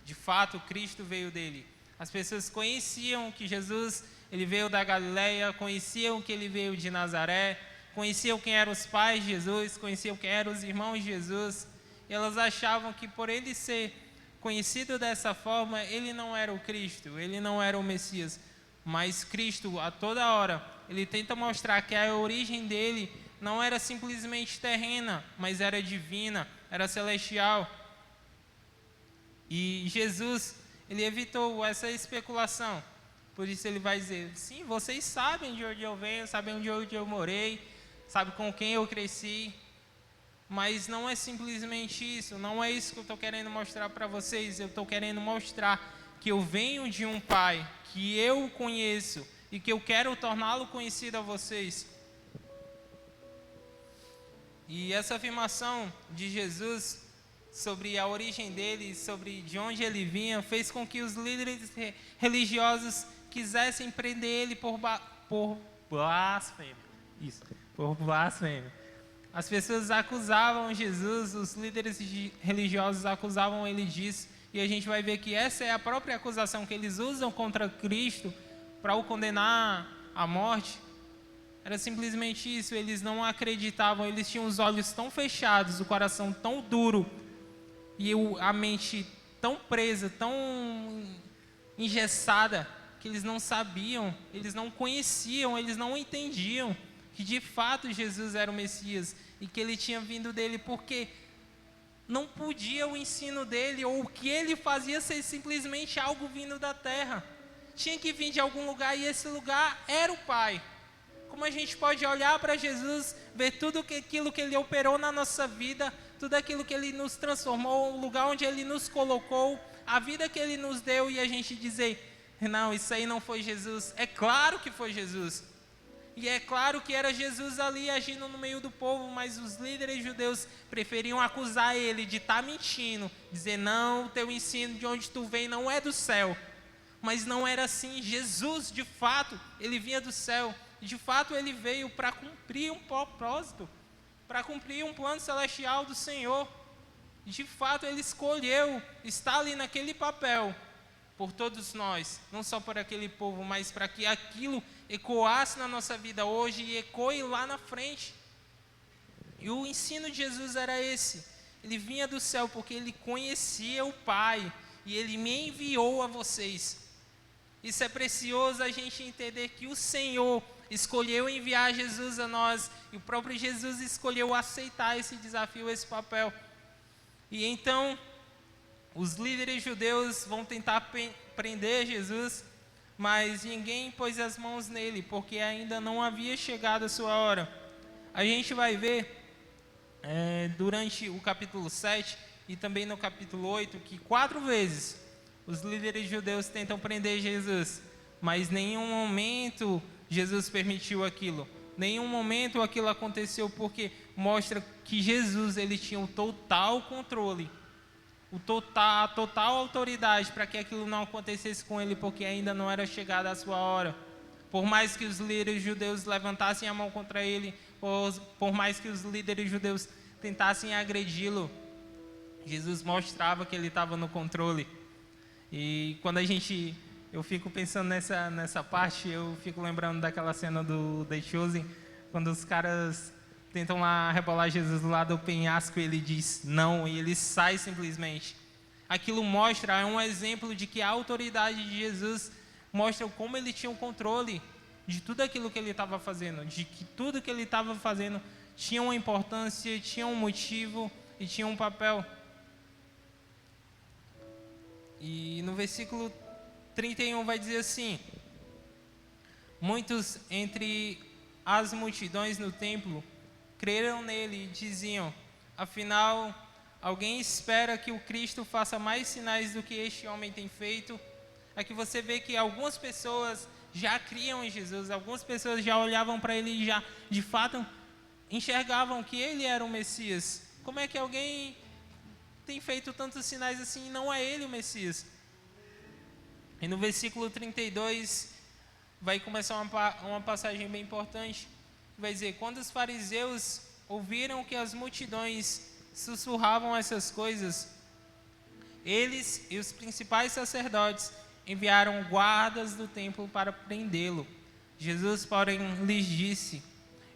De fato, Cristo veio dele. As pessoas conheciam que Jesus, ele veio da Galileia, conheciam que ele veio de Nazaré, conheciam quem eram os pais de Jesus, conheciam quem eram os irmãos de Jesus, e elas achavam que por ele ser conhecido dessa forma, ele não era o Cristo, ele não era o Messias. Mas Cristo, a toda hora, ele tenta mostrar que a origem dele não era simplesmente terrena, mas era divina, era celestial. E Jesus, ele evitou essa especulação. Por isso ele vai dizer: sim, vocês sabem de onde eu venho, sabem de onde eu morei, sabem com quem eu cresci. Mas não é simplesmente isso, não é isso que eu estou querendo mostrar para vocês. Eu estou querendo mostrar que eu venho de um Pai, que eu conheço e que eu quero torná-lo conhecido a vocês. E essa afirmação de Jesus sobre a origem dele, sobre de onde ele vinha, fez com que os líderes religiosos quisessem prender ele por blasfêmia. Isso, por blasfêmia. As pessoas acusavam Jesus, os líderes religiosos acusavam ele disso, e a gente vai ver que essa é a própria acusação que eles usam contra Cristo para o condenar à morte. Era simplesmente isso, eles não acreditavam, eles tinham os olhos tão fechados, o coração tão duro, e a mente tão presa, tão engessada, que eles não sabiam, eles não conheciam, eles não entendiam que de fato Jesus era o Messias e que ele tinha vindo dele, porque não podia o ensino dele ou o que ele fazia ser simplesmente algo vindo da terra. Tinha que vir de algum lugar, e esse lugar era o Pai. Como a gente pode olhar para Jesus, ver tudo aquilo que ele operou na nossa vida, tudo aquilo que ele nos transformou, o lugar onde ele nos colocou, a vida que ele nos deu, e a gente dizer: não, isso aí não foi Jesus. É claro que foi Jesus. E é claro que era Jesus ali agindo no meio do povo, mas os líderes judeus preferiam acusar ele de estar mentindo, dizer: não, o teu ensino de onde tu vem não é do céu. Mas não era assim. Jesus, de fato, ele vinha do céu. De fato, ele veio para cumprir um propósito, para cumprir um plano celestial do Senhor. De fato, ele escolheu estar ali naquele papel por todos nós, não só por aquele povo, mas para que aquilo ecoasse na nossa vida hoje e ecoe lá na frente. E o ensino de Jesus era esse: ele vinha do céu porque ele conhecia o Pai, e ele me enviou a vocês. Isso é precioso a gente entender, que o Senhor escolheu enviar Jesus a nós, e o próprio Jesus escolheu aceitar esse desafio, esse papel. E então os líderes judeus vão tentar prender Jesus, mas ninguém pôs as mãos nele, porque ainda não havia chegado a sua hora. A gente vai ver durante o capítulo 7 e também no capítulo 8, que 4 vezes os líderes judeus tentam prender Jesus, mas em nenhum momento Jesus permitiu aquilo. Nenhum momento aquilo aconteceu, porque mostra que Jesus, ele tinha o total controle a total autoridade para que aquilo não acontecesse com ele, porque ainda não era chegada a sua hora. Por mais que os líderes judeus levantassem a mão contra ele, por mais que os líderes judeus tentassem agredi-lo, Jesus mostrava que ele estava no controle. E quando eu fico pensando nessa parte, eu fico lembrando daquela cena do The Chosen, quando os caras tentam lá rebolar Jesus do lado do penhasco e ele diz não, e ele sai simplesmente. Aquilo mostra, é um exemplo de que a autoridade de Jesus mostra como ele tinha o controle de tudo aquilo que ele estava fazendo, de que tudo que ele estava fazendo tinha uma importância, tinha um motivo e tinha um papel. E no versículo 31 vai dizer assim: muitos entre as multidões no templo creram nele e diziam, afinal, alguém espera que o Cristo faça mais sinais do que este homem tem feito? Aqui você vê que algumas pessoas já criam em Jesus, algumas pessoas já olhavam para ele e já, de fato, enxergavam que ele era o Messias. Como é que alguém tem feito tantos sinais assim e não é ele o Messias? E no versículo 32 vai começar uma passagem bem importante. Vai dizer, quando os fariseus ouviram que as multidões sussurravam essas coisas, eles e os principais sacerdotes enviaram guardas do templo para prendê-lo. Jesus, porém, lhes disse,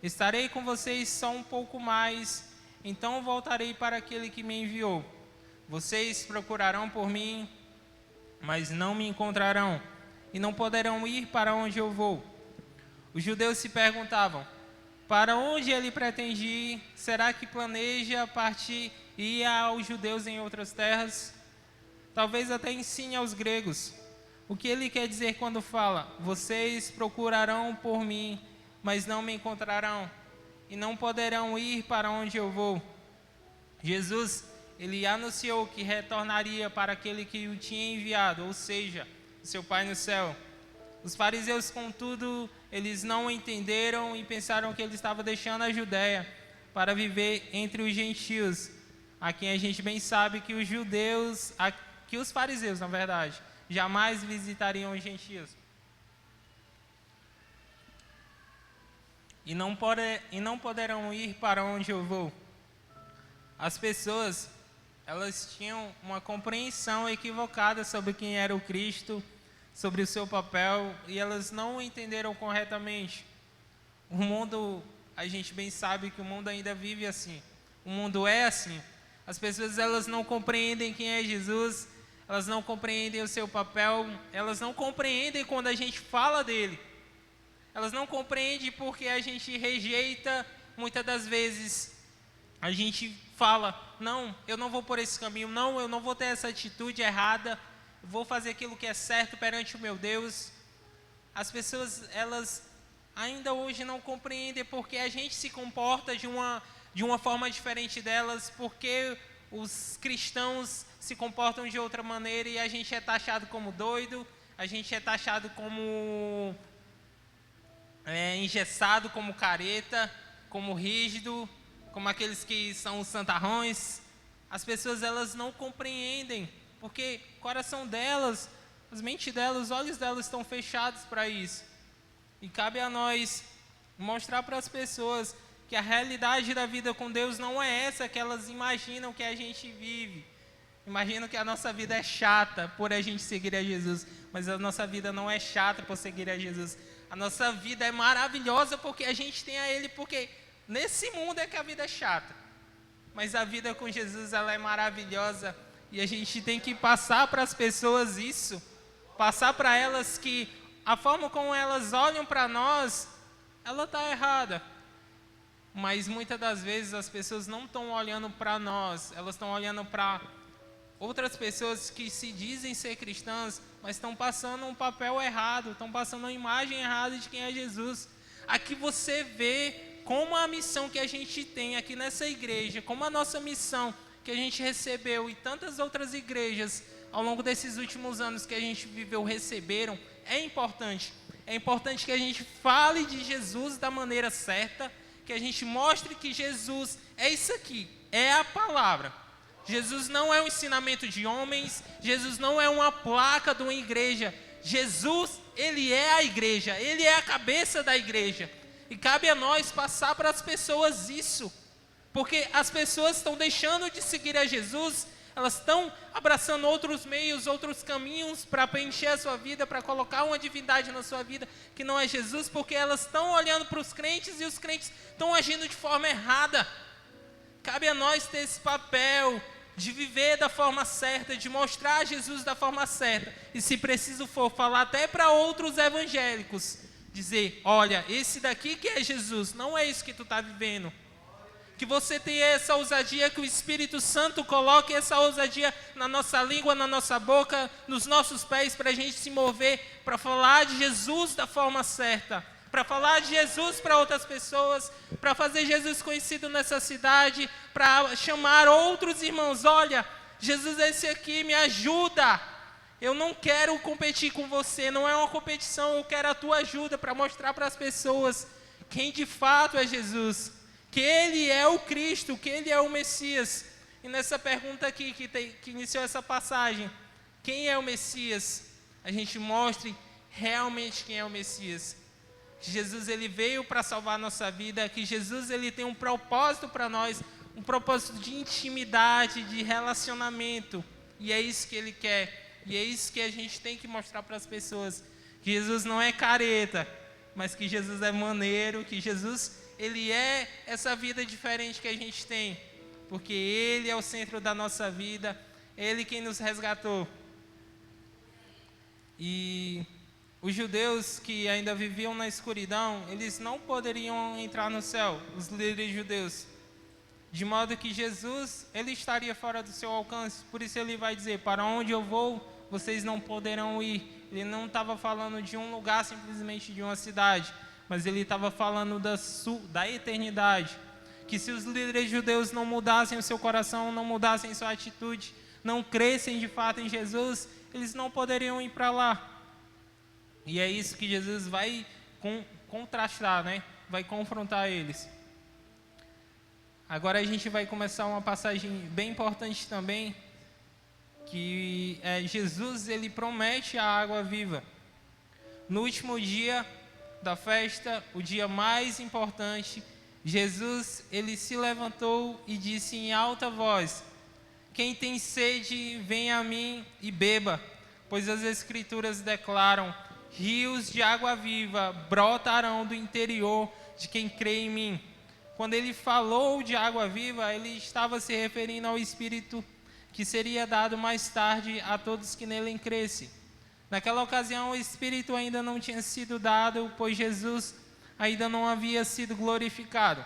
estarei com vocês só um pouco mais, então voltarei para aquele que me enviou. Vocês procurarão por mim, mas não me encontrarão, e não poderão ir para onde eu vou. Os judeus se perguntavam, para onde ele pretende ir? Será que planeja partir e ir aos judeus em outras terras? Talvez até ensine aos gregos. O que ele quer dizer quando fala, vocês procurarão por mim, mas não me encontrarão, e não poderão ir para onde eu vou? Jesus, ele anunciou que retornaria para aquele que o tinha enviado, ou seja, seu Pai no céu. Os fariseus, contudo, eles não entenderam e pensaram que ele estava deixando a Judéia para viver entre os gentios, a quem a gente bem sabe que os fariseus, na verdade, jamais visitariam os gentios. E não poderão ir para onde eu vou. As pessoas, elas tinham uma compreensão equivocada sobre quem era o Cristo, sobre o seu papel, e elas não entenderam corretamente. O mundo, a gente bem sabe que o mundo ainda vive assim. O mundo é assim. As pessoas, elas não compreendem quem é Jesus, elas não compreendem o seu papel, elas não compreendem quando a gente fala dele. Elas não compreendem porque a gente rejeita, muitas das vezes, a gente fala, não, eu não vou por esse caminho, não, eu não vou ter essa atitude errada, vou fazer aquilo que é certo perante o meu Deus. As pessoas, elas ainda hoje não compreendem porque a gente se comporta de uma forma diferente delas, porque os cristãos se comportam de outra maneira e a gente é taxado como doido, a gente é taxado como engessado, como careta, como rígido, como aqueles que são os santarrões. As pessoas, elas não compreendem, porque o coração delas, as mentes delas, os olhos delas estão fechados para isso. E cabe a nós mostrar para as pessoas que a realidade da vida com Deus não é essa que elas imaginam que a gente vive. Imaginam que a nossa vida é chata por a gente seguir a Jesus, mas a nossa vida não é chata por seguir a Jesus. A nossa vida é maravilhosa porque a gente tem a Ele, porque nesse mundo é que a vida é chata. Mas a vida com Jesus, ela é maravilhosa. E a gente tem que passar para as pessoas isso. Passar para elas que a forma como elas olham para nós, ela está errada. Mas muitas das vezes as pessoas não estão olhando para nós. Elas estão olhando para outras pessoas que se dizem ser cristãs, mas estão passando um papel errado. Estão passando uma imagem errada de quem é Jesus. Aqui você vê como a missão que a gente tem aqui nessa igreja, como a nossa missão que a gente recebeu e tantas outras igrejas ao longo desses últimos anos que a gente viveu receberam, é importante. É importante que a gente fale de Jesus da maneira certa, que a gente mostre que Jesus é isso aqui, é a palavra. Jesus não é um ensinamento de homens, Jesus não é uma placa de uma igreja. Jesus, ele é a igreja, ele é a cabeça da igreja. E cabe a nós passar para as pessoas isso. Porque as pessoas estão deixando de seguir a Jesus, elas estão abraçando outros meios, outros caminhos para preencher a sua vida, para colocar uma divindade na sua vida que não é Jesus, porque elas estão olhando para os crentes e os crentes estão agindo de forma errada. Cabe a nós ter esse papel de viver da forma certa, de mostrar Jesus da forma certa. E se preciso for, falar até para outros evangélicos, dizer, olha, esse daqui que é Jesus, não é isso que tu está vivendo. Que você tenha essa ousadia, que o Espírito Santo coloque essa ousadia na nossa língua, na nossa boca, nos nossos pés, para a gente se mover, para falar de Jesus da forma certa, para falar de Jesus para outras pessoas, para fazer Jesus conhecido nessa cidade, para chamar outros irmãos, olha, Jesus é esse aqui, me ajuda. Eu não quero competir com você, não é uma competição, eu quero a tua ajuda para mostrar para as pessoas quem de fato é Jesus. Que Ele é o Cristo, que Ele é o Messias. E nessa pergunta aqui, que iniciou essa passagem, quem é o Messias? A gente mostre realmente quem é o Messias. Que Jesus, Ele veio para salvar a nossa vida, que Jesus, Ele tem um propósito para nós, um propósito de intimidade, de relacionamento. E é isso que Ele quer. E é isso que a gente tem que mostrar para as pessoas. Que Jesus não é careta, mas que Jesus é maneiro, que Jesus... Ele é essa vida diferente que a gente tem, porque Ele é o centro da nossa vida, Ele quem nos resgatou. E os judeus que ainda viviam na escuridão, eles não poderiam entrar no céu, os líderes judeus. De modo que Jesus, Ele estaria fora do seu alcance, por isso Ele vai dizer, para onde eu vou, vocês não poderão ir. Ele não estava falando de um lugar, simplesmente de uma cidade, mas Ele estava falando da eternidade. Que se os líderes judeus não mudassem o seu coração, não mudassem sua atitude, não crescem de fato em Jesus, eles não poderiam ir para lá. E é isso que Jesus vai contrastar, né? Vai confrontar eles. Agora a gente vai começar uma passagem bem importante também, que Jesus, Ele promete a água viva. No último dia da festa, o dia mais importante, Jesus, Ele se levantou e disse em alta voz, quem tem sede, venha a mim e beba, pois as Escrituras declaram, rios de água viva brotarão do interior de quem crê em mim. Quando Ele falou de água viva, Ele estava se referindo ao Espírito que seria dado mais tarde a todos que nele crescem. Naquela ocasião, o Espírito ainda não tinha sido dado, pois Jesus ainda não havia sido glorificado.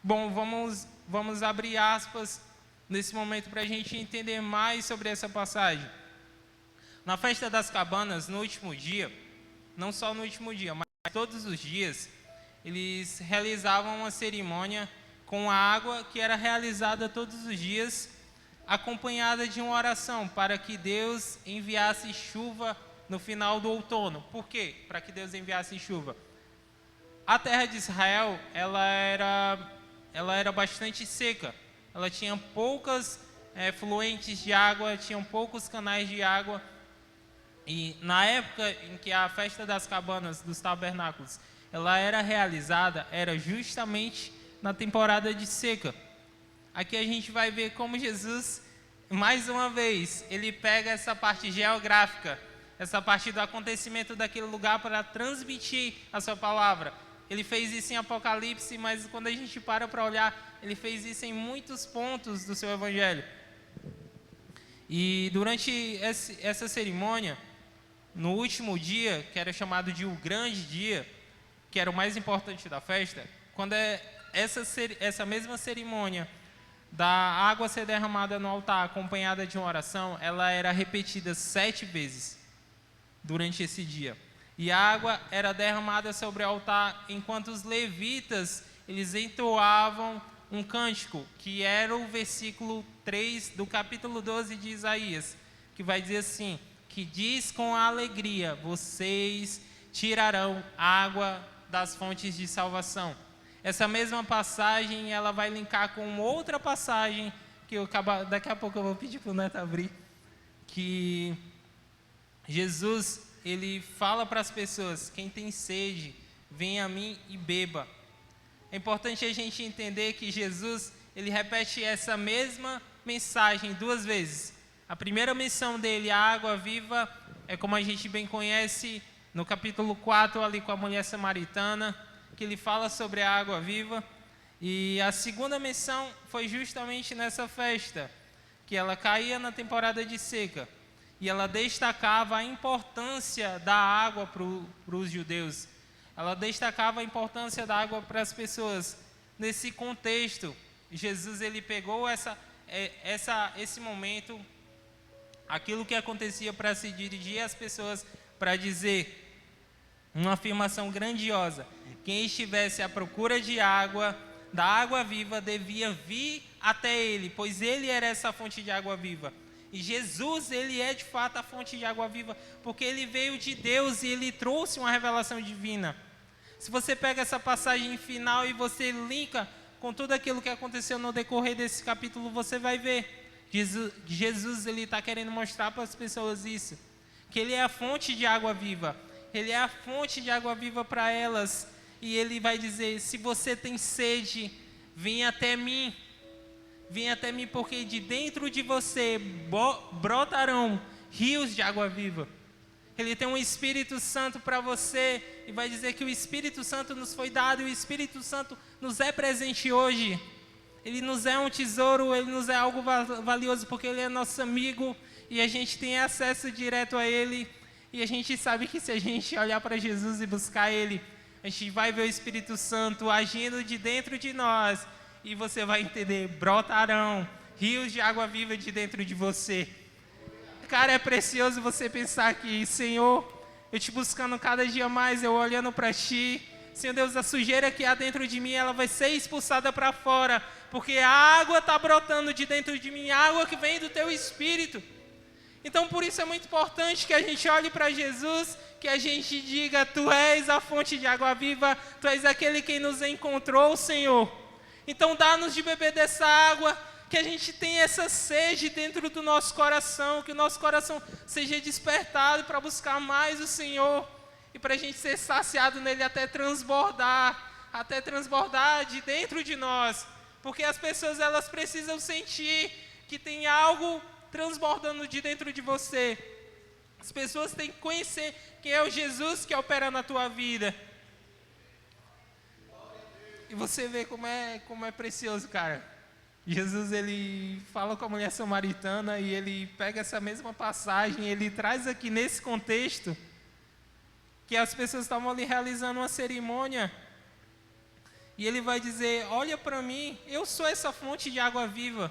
Bom, vamos abrir aspas nesse momento para a gente entender mais sobre essa passagem. Na festa das cabanas, no último dia, não só no último dia, mas todos os dias, eles realizavam uma cerimônia com água que era realizada todos os dias, acompanhada de uma oração para que Deus enviasse chuva no final do outono. Por quê? Para que Deus enviasse chuva. A terra de Israel, ela era bastante seca. Ela tinha poucas fluentes de água, tinham poucos canais de água. E na época em que a festa das cabanas, dos tabernáculos, ela era realizada, era justamente na temporada de seca. Aqui a gente vai ver como Jesus, mais uma vez, ele pega essa parte geográfica, essa parte do acontecimento daquele lugar para transmitir a sua palavra. Ele fez isso em Apocalipse, mas quando a gente para olhar, ele fez isso em muitos pontos do seu evangelho. E durante essa cerimônia, no último dia, que era chamado de o grande dia, que era o mais importante da festa, quando essa mesma cerimônia da água ser derramada no altar, acompanhada de uma oração, ela era repetida 7 vezes durante esse dia. E a água era derramada sobre o altar, enquanto os levitas, eles entoavam um cântico, que era o versículo 3 do capítulo 12 de Isaías, que vai dizer assim, que diz com alegria, vocês tirarão água das fontes de salvação. Essa mesma passagem, ela vai linkar com outra passagem que daqui a pouco eu vou pedir para o Neto abrir, que Jesus, ele fala para as pessoas: quem tem sede, venha a mim e beba. É importante a gente entender que Jesus, ele repete essa mesma mensagem 2 vezes. A primeira menção dele, a água viva, é como a gente bem conhece no capítulo 4, ali com a mulher samaritana, que ele fala sobre a água viva. E a segunda menção foi justamente nessa festa, que ela caía na temporada de seca. E ela destacava a importância da água para os judeus. Ela destacava a importância da água para as pessoas. Nesse contexto, Jesus, ele pegou esse momento, aquilo que acontecia, para se dirigir às pessoas, para dizer uma afirmação grandiosa: quem estivesse à procura de água, da água viva, devia vir até ele, pois ele era essa fonte de água viva. E Jesus, ele é de fato a fonte de água viva, porque ele veio de Deus e ele trouxe uma revelação divina. Se você pega essa passagem final e você linka com tudo aquilo que aconteceu no decorrer desse capítulo, você vai ver Jesus, ele está querendo mostrar para as pessoas isso, que ele é a fonte de água viva. Ele é a fonte de água viva para elas. E ele vai dizer: se você tem sede, vem até mim. Vem até mim, porque de dentro de você brotarão rios de água viva. Ele tem um Espírito Santo para você. E vai dizer que o Espírito Santo nos foi dado. E o Espírito Santo nos é presente hoje. Ele nos é um tesouro, ele nos é algo valioso, porque ele é nosso amigo. E a gente tem acesso direto a ele. E a gente sabe que se a gente olhar para Jesus e buscar ele, a gente vai ver o Espírito Santo agindo de dentro de nós. E você vai entender: brotarão rios de água viva de dentro de você. Cara, é precioso você pensar que, Senhor, eu te buscando cada dia mais, eu olhando para ti. Senhor Deus, a sujeira que há dentro de mim, ela vai ser expulsada para fora. Porque a água está brotando de dentro de mim, a água que vem do teu Espírito. Então, por isso é muito importante que a gente olhe para Jesus, que a gente diga: tu és a fonte de água viva, tu és aquele que nos encontrou, Senhor. Então, dá-nos de beber dessa água, que a gente tenha essa sede dentro do nosso coração, que o nosso coração seja despertado para buscar mais o Senhor, e para a gente ser saciado nele até transbordar de dentro de nós. Porque as pessoas, elas precisam sentir que tem algo transbordando de dentro de você. As pessoas têm que conhecer quem é o Jesus que opera na tua vida. E você vê como é precioso, cara. Jesus, ele fala com a mulher samaritana e ele pega essa mesma passagem, ele traz aqui nesse contexto que as pessoas estavam ali realizando uma cerimônia. E ele vai dizer: olha para mim, eu sou essa fonte de água viva.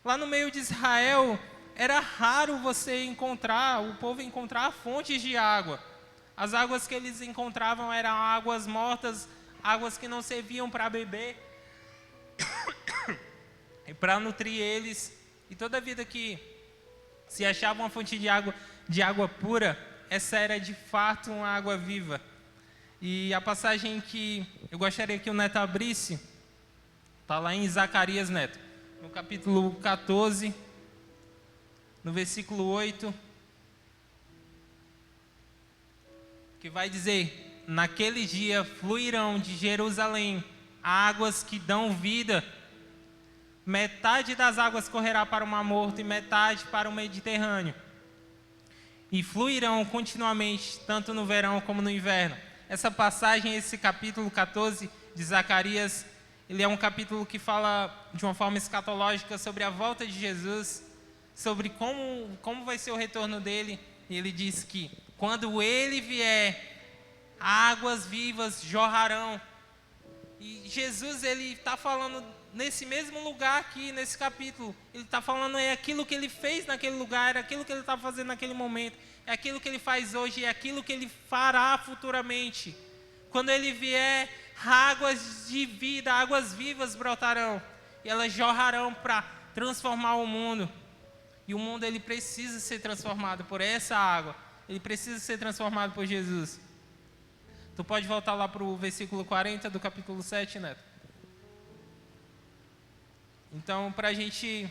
Lá no meio de Israel, era raro o povo encontrar fontes de água. As águas que eles encontravam eram águas mortas, águas que não serviam para beber e para nutrir eles. E toda vida que se achava uma fonte de água pura, essa era de fato uma água viva. E a passagem que eu gostaria que o Neto abrisse, está lá em Zacarias, Neto, no capítulo 14, no versículo 8, que vai dizer: naquele dia fluirão de Jerusalém águas que dão vida. Metade das águas correrá para o Mar Morto e metade para o Mediterrâneo. E fluirão continuamente, tanto no verão como no inverno. Essa passagem, esse capítulo 14 de Zacarias, ele é um capítulo que fala de uma forma escatológica sobre a volta de Jesus, sobre como vai ser o retorno dele. E ele diz que quando ele vier, águas vivas jorrarão. E Jesus, ele está falando nesse mesmo lugar aqui, nesse capítulo. Ele está falando aquilo que ele fez naquele lugar, aquilo que ele está fazendo naquele momento, é aquilo que ele faz hoje, é aquilo que ele fará futuramente. Quando ele vier, águas de vida, águas vivas brotarão. E elas jorrarão para transformar o mundo. E o mundo, ele precisa ser transformado por essa água. Ele precisa ser transformado por Jesus. Tu pode voltar lá para o versículo 40 do capítulo 7, Neto? Então, para a gente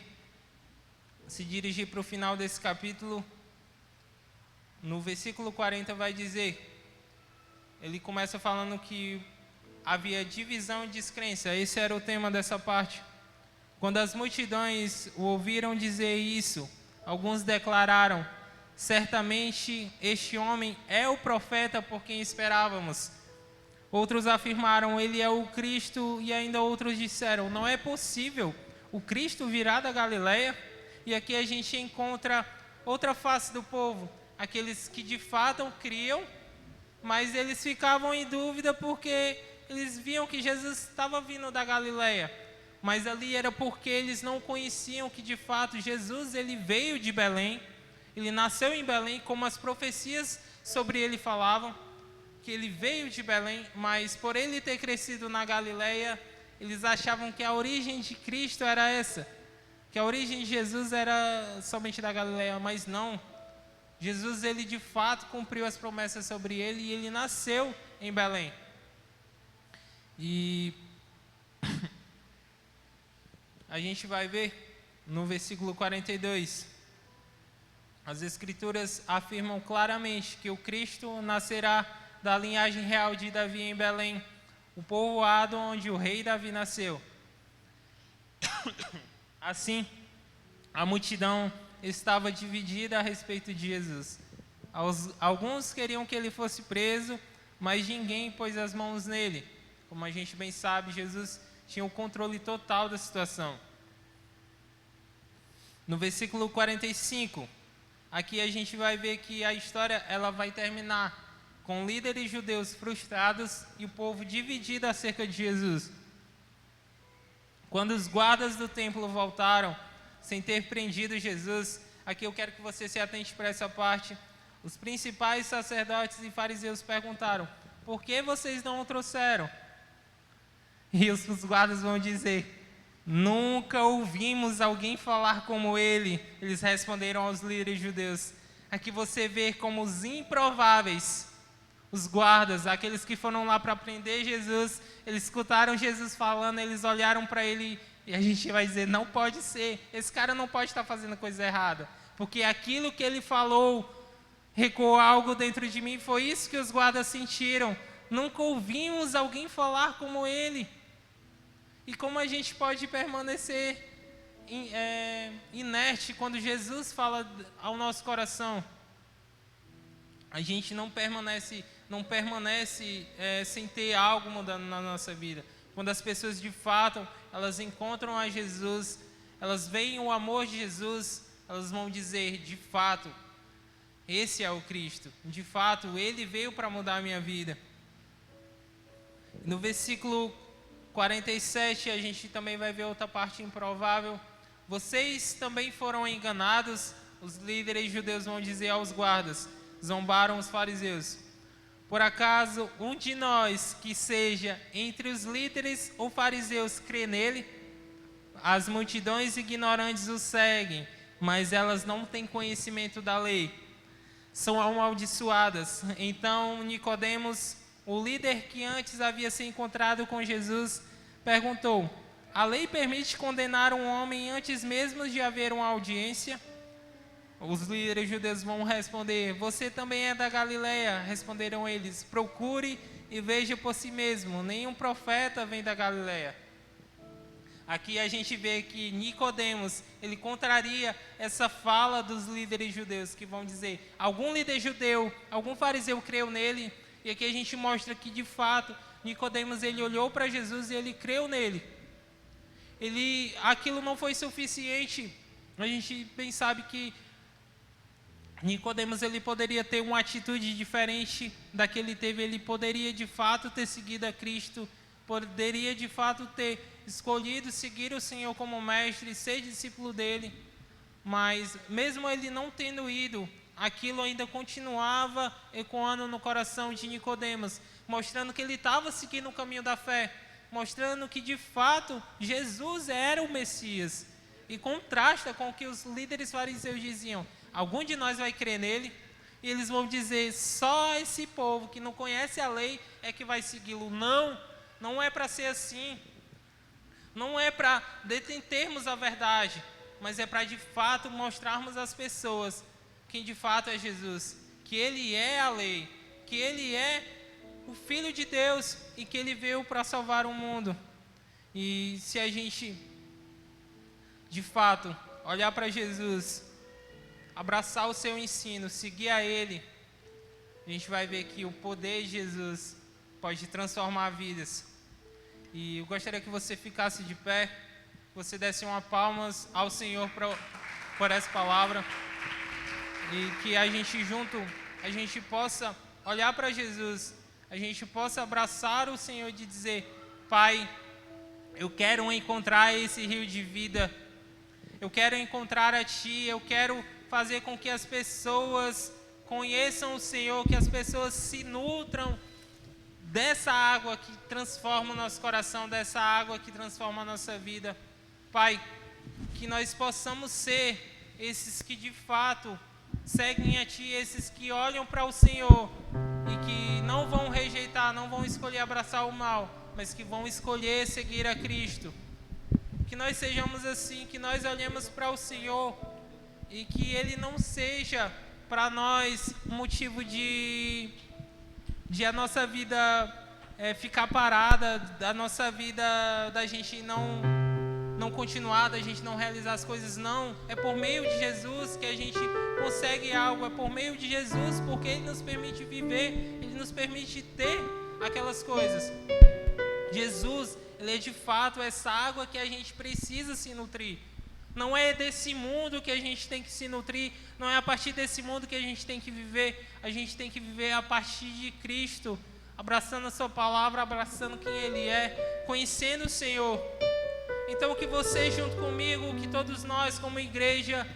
se dirigir para o final desse capítulo, no versículo 40 vai dizer, ele começa falando que havia divisão e descrença. Esse era o tema dessa parte. Quando as multidões o ouviram dizer isso, alguns declararam: certamente este homem é o profeta por quem esperávamos. Outros afirmaram: ele é o Cristo, e ainda outros disseram: não é possível o Cristo virá da Galileia. E aqui a gente encontra outra face do povo, aqueles que de fato criam, mas eles ficavam em dúvida porque eles viam que Jesus estava vindo da Galileia, mas ali era porque eles não conheciam que de fato Jesus ele veio de Belém, ele nasceu em Belém, como as profecias sobre ele falavam, que ele veio de Belém, mas por ele ter crescido na Galileia, eles achavam que a origem de Cristo era essa, que a origem de Jesus era somente da Galileia, mas não. Jesus, ele de fato cumpriu as promessas sobre ele e ele nasceu em Belém. E a gente vai ver no versículo 42, as Escrituras afirmam claramente que o Cristo nascerá da linhagem real de Davi em Belém, o povoado onde o rei Davi nasceu. Assim, a multidão estava dividida a respeito de Jesus. Alguns queriam que ele fosse preso, mas ninguém pôs as mãos nele. Como a gente bem sabe, Jesus tinha o controle total da situação. No versículo 45, aqui a gente vai ver que a história ela vai terminar com líderes judeus frustrados e o povo dividido acerca de Jesus. Quando os guardas do templo voltaram, sem ter prendido Jesus, aqui eu quero que você se atente para essa parte. Os principais sacerdotes e fariseus perguntaram: por que vocês não o trouxeram? E os guardas vão dizer: nunca ouvimos alguém falar como ele. Eles responderam aos líderes judeus. Aqui você vê como os improváveis, os guardas, aqueles que foram lá para prender Jesus, eles escutaram Jesus falando, eles olharam para ele e a gente vai dizer: não pode ser, esse cara não pode estar fazendo coisa errada, porque aquilo que ele falou recuou algo dentro de mim. Foi isso que os guardas sentiram. Nunca ouvimos alguém falar como ele. E como a gente pode permanecer inerte quando Jesus fala ao nosso coração? A gente não permanece sem ter algo mudando na nossa vida. Quando as pessoas de fato, elas encontram a Jesus, elas veem o amor de Jesus, elas vão dizer: de fato, esse é o Cristo. De fato, ele veio para mudar a minha vida. No versículo 47, a gente também vai ver outra parte improvável. Vocês também foram enganados, os líderes judeus vão dizer aos guardas. Zombaram os fariseus. Por acaso um de nós que seja entre os líderes ou fariseus crê nele? As multidões ignorantes o seguem, mas elas não têm conhecimento da lei. São amaldiçoadas. Então Nicodemos, o líder que antes havia se encontrado com Jesus, perguntou: a lei permite condenar um homem antes mesmo de haver uma audiência? Os líderes judeus vão responder: você também é da Galileia? Responderam eles: procure e veja por si mesmo, nenhum profeta vem da Galileia. Aqui a gente vê que Nicodemos, ele contraria essa fala dos líderes judeus, que vão dizer: algum líder judeu, algum fariseu creu nele. E aqui a gente mostra que de fato Nicodemos, ele olhou para Jesus e ele creu nele. Aquilo não foi suficiente. A gente bem sabe que Nicodemos, ele poderia ter uma atitude diferente da que ele teve. Ele poderia de fato ter seguido a Cristo, poderia de fato ter escolhido seguir o Senhor como mestre, ser discípulo dele. Mas mesmo ele não tendo ido, aquilo ainda continuava ecoando no coração de Nicodemos, mostrando que ele estava seguindo o caminho da fé, mostrando que de fato Jesus era o Messias. E contrasta com o que os líderes fariseus diziam: algum de nós vai crer nele? E eles vão dizer: só esse povo que não conhece a lei é que vai segui-lo. Não é para ser assim. Não é para detentermos a verdade, mas é para de fato mostrarmos às pessoas quem de fato é Jesus, que Ele é a lei, que Ele é o Filho de Deus e que Ele veio para salvar o mundo. E se a gente de fato olhar para Jesus, abraçar o seu ensino, seguir a Ele, a gente vai ver que o poder de Jesus pode transformar vidas. E eu gostaria que você ficasse de pé, você desse uma palmas ao Senhor por essa palavra, e que a gente junto, a gente possa olhar para Jesus, a gente possa abraçar o Senhor e dizer: Pai, eu quero encontrar esse rio de vida, eu quero encontrar a Ti, eu quero fazer com que as pessoas conheçam o Senhor, que as pessoas se nutram dessa água que transforma o nosso coração, dessa água que transforma a nossa vida. Pai, que nós possamos ser esses que de fato seguem a Ti, esses que olham para o Senhor e que não vão rejeitar, não vão escolher abraçar o mal, mas que vão escolher seguir a Cristo. Que nós sejamos assim, que nós olhemos para o Senhor e que Ele não seja para nós um motivo de a nossa vida ficar parada, da nossa vida, da gente não continuar, da gente não realizar as coisas. Não, é por meio de Jesus que a gente consegue algo, é por meio de Jesus, porque Ele nos permite viver, Ele nos permite ter aquelas coisas. Jesus, Ele é de fato essa água que a gente precisa se nutrir. Não é desse mundo que a gente tem que se nutrir, não é a partir desse mundo que a gente tem que viver. A gente tem que viver a partir de Cristo, abraçando a Sua palavra, abraçando quem Ele é, conhecendo o Senhor. Então que você junto comigo, que todos nós como igreja,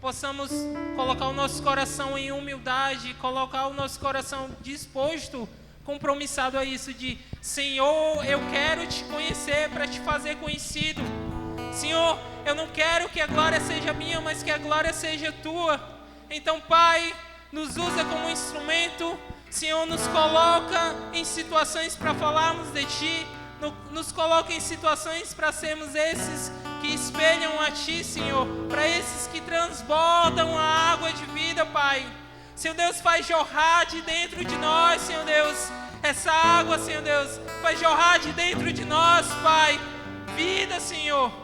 possamos colocar o nosso coração em humildade, colocar o nosso coração disposto, compromissado a isso, de Senhor, eu quero Te conhecer para Te fazer conhecido. Senhor, eu não quero que a glória seja minha, mas que a glória seja Tua. Então, Pai, nos usa como instrumento. Senhor, nos coloca em situações para falarmos de Ti. Nos coloca em situações para sermos esses que espelham a Ti, Senhor. Para esses que transbordam a água de vida, Pai. Senhor Deus, faz jorrar de dentro de nós, Senhor Deus. Essa água, Senhor Deus, faz jorrar de dentro de nós, Pai. Vida, Senhor.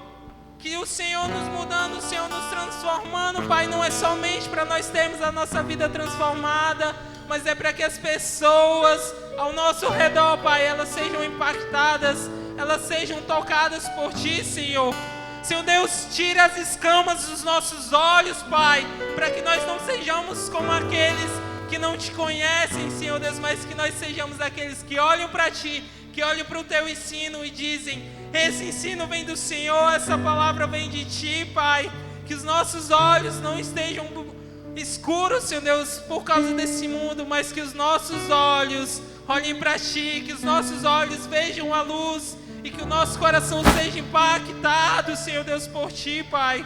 Que o Senhor nos mudando, o Senhor nos transformando, Pai, não é somente para nós termos a nossa vida transformada, mas é para que as pessoas ao nosso redor, Pai, elas sejam impactadas, elas sejam tocadas por Ti, Senhor. Senhor Deus, tira as escamas dos nossos olhos, Pai, para que nós não sejamos como aqueles que não Te conhecem, Senhor Deus, mas que nós sejamos aqueles que olham para Ti, que olham para o Teu ensino e dizem: esse ensino vem do Senhor, essa palavra vem de Ti, Pai. Que os nossos olhos não estejam escuros, Senhor Deus, por causa desse mundo, mas que os nossos olhos olhem para Ti, que os nossos olhos vejam a luz e que o nosso coração seja impactado, Senhor Deus, por Ti, Pai.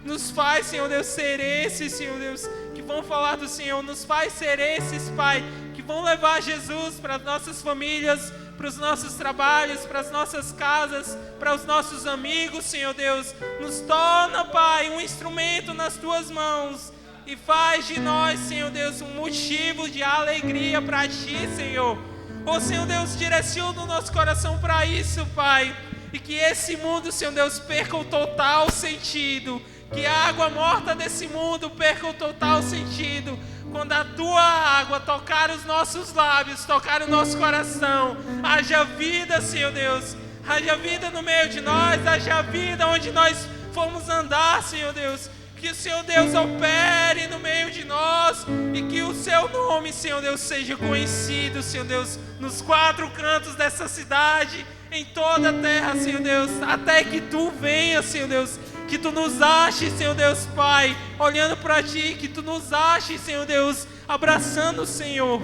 Nos faz, Senhor Deus, ser esses, Senhor Deus, que vão falar do Senhor. Nos faz ser esses, Pai, que vão levar Jesus para as nossas famílias, para os nossos trabalhos, para as nossas casas, para os nossos amigos, Senhor Deus. Nos torna, Pai, um instrumento nas Tuas mãos e faz de nós, Senhor Deus, um motivo de alegria para Ti, Senhor. Oh, Senhor Deus, direciona o nosso coração para isso, Pai, e que esse mundo, Senhor Deus, perca o total sentido, que a água morta desse mundo perca o total sentido, quando a Tua água tocar os nossos lábios, tocar o nosso coração. Haja vida, Senhor Deus, haja vida no meio de nós, haja vida onde nós formos andar, Senhor Deus. Que o Senhor Deus opere no meio de nós e que o Seu nome, Senhor Deus, seja conhecido, Senhor Deus, nos 4 cantos dessa cidade, em toda a terra, Senhor Deus, até que Tu venha, Senhor Deus. Que Tu nos aches, Senhor Deus, Pai, olhando para Ti, que Tu nos aches, Senhor Deus, abraçando o Senhor.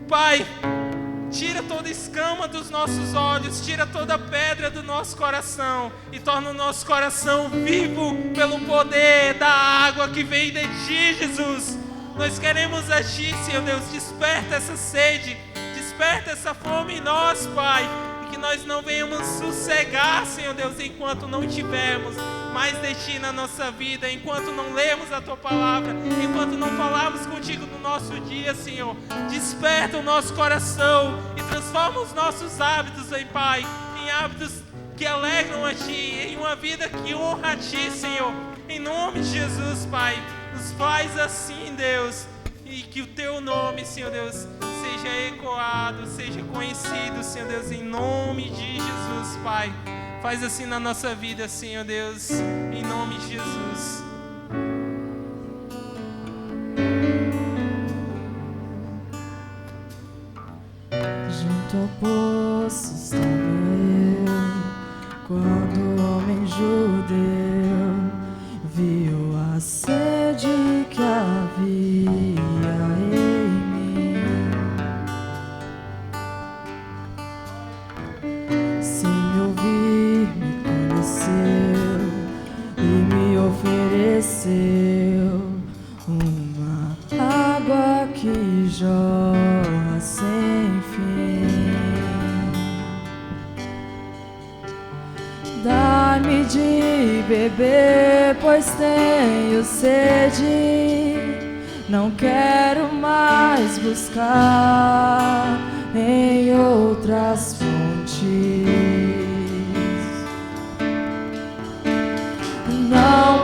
Pai, tira toda escama dos nossos olhos, tira toda pedra do nosso coração e torna o nosso coração vivo pelo poder da água que vem de Ti, Jesus. Nós queremos a Ti, Senhor Deus, desperta essa sede, desperta essa fome em nós, Pai, e que nós nós não venhamos sossegar, Senhor Deus, enquanto não tivermos mais de Ti na nossa vida, enquanto não lemos a Tua palavra, enquanto não falarmos contigo no nosso dia, Senhor. Desperta o nosso coração e transforma os nossos hábitos, hein, Pai, em hábitos que alegram a Ti, em uma vida que honra a Ti, Senhor. Em nome de Jesus, Pai, nos faz assim, Deus, e que o Teu nome, Senhor Deus, seja ecoado, seja conhecido, Senhor Deus, em nome de Jesus, Pai. Faz assim na nossa vida, Senhor Deus, em nome de Jesus. Junto ao poço estava eu, quando o homem judeu viu a sede que havia em mim. Sem me ouvir, me conheceu e me ofereceu uma água que jorra sem fim. Dá-me de beber, pois tenho sede. Não quero mais buscar em outras fontes. Não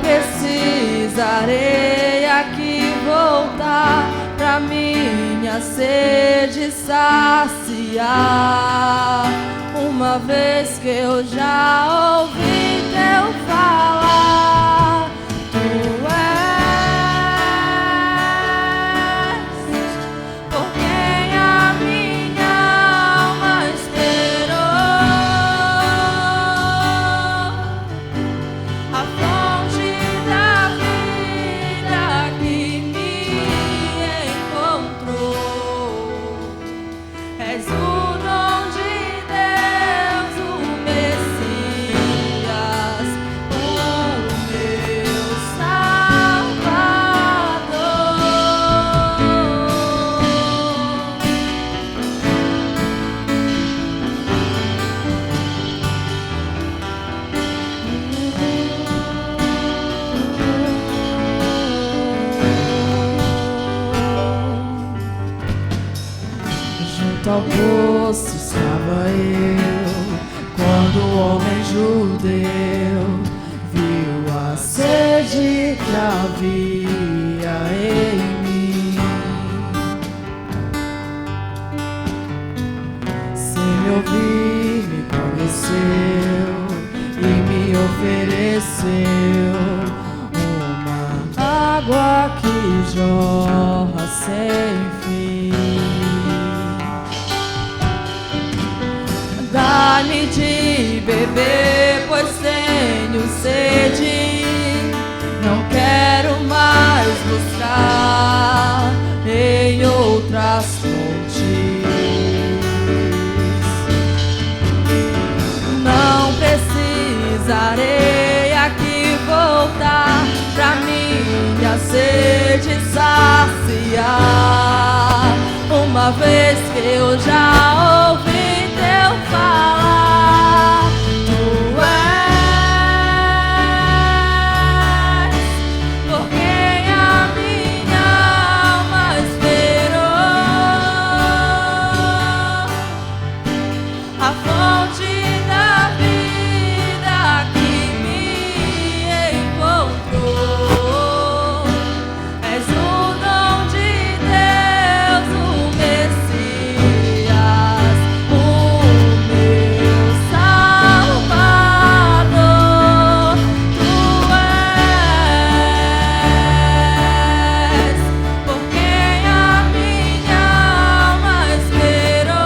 precisarei aqui voltar pra minha sede saciar, uma vez que eu já ouvi Teu falar. Tu és por quem a minha alma esperou, a fonte da vida que me encontrou. És o dom de Deus, o Messias, o meu Salvador. Junto ao poço estava eu, quando o homem judeu viu a sede que havia em mim. Sem me ouvir, me conheceu e me ofereceu uma água que jorra sem fim. Dá-me de beber, pois tenho sede. Não quero mais buscar em outras fontes. Não precisarei aqui voltar pra minha sede saciar, uma vez que eu já ouvi Teu falar. Tu és por quem a minha alma esperou, a fonte da vida que me encontrou. És o dom de Deus, o Messias, o meu Salvador. Tu és por quem a minha alma esperou,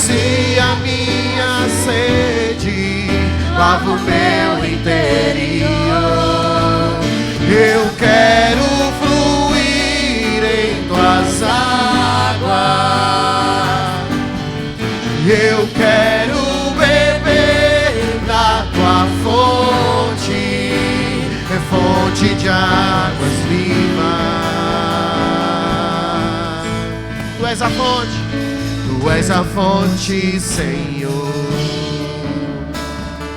sacia minha sede, lava o meu interior. Eu quero fluir em tuas águas, eu quero beber da tua fonte, é fonte de águas vivas. Tu és a fonte, tu és a fonte, Senhor.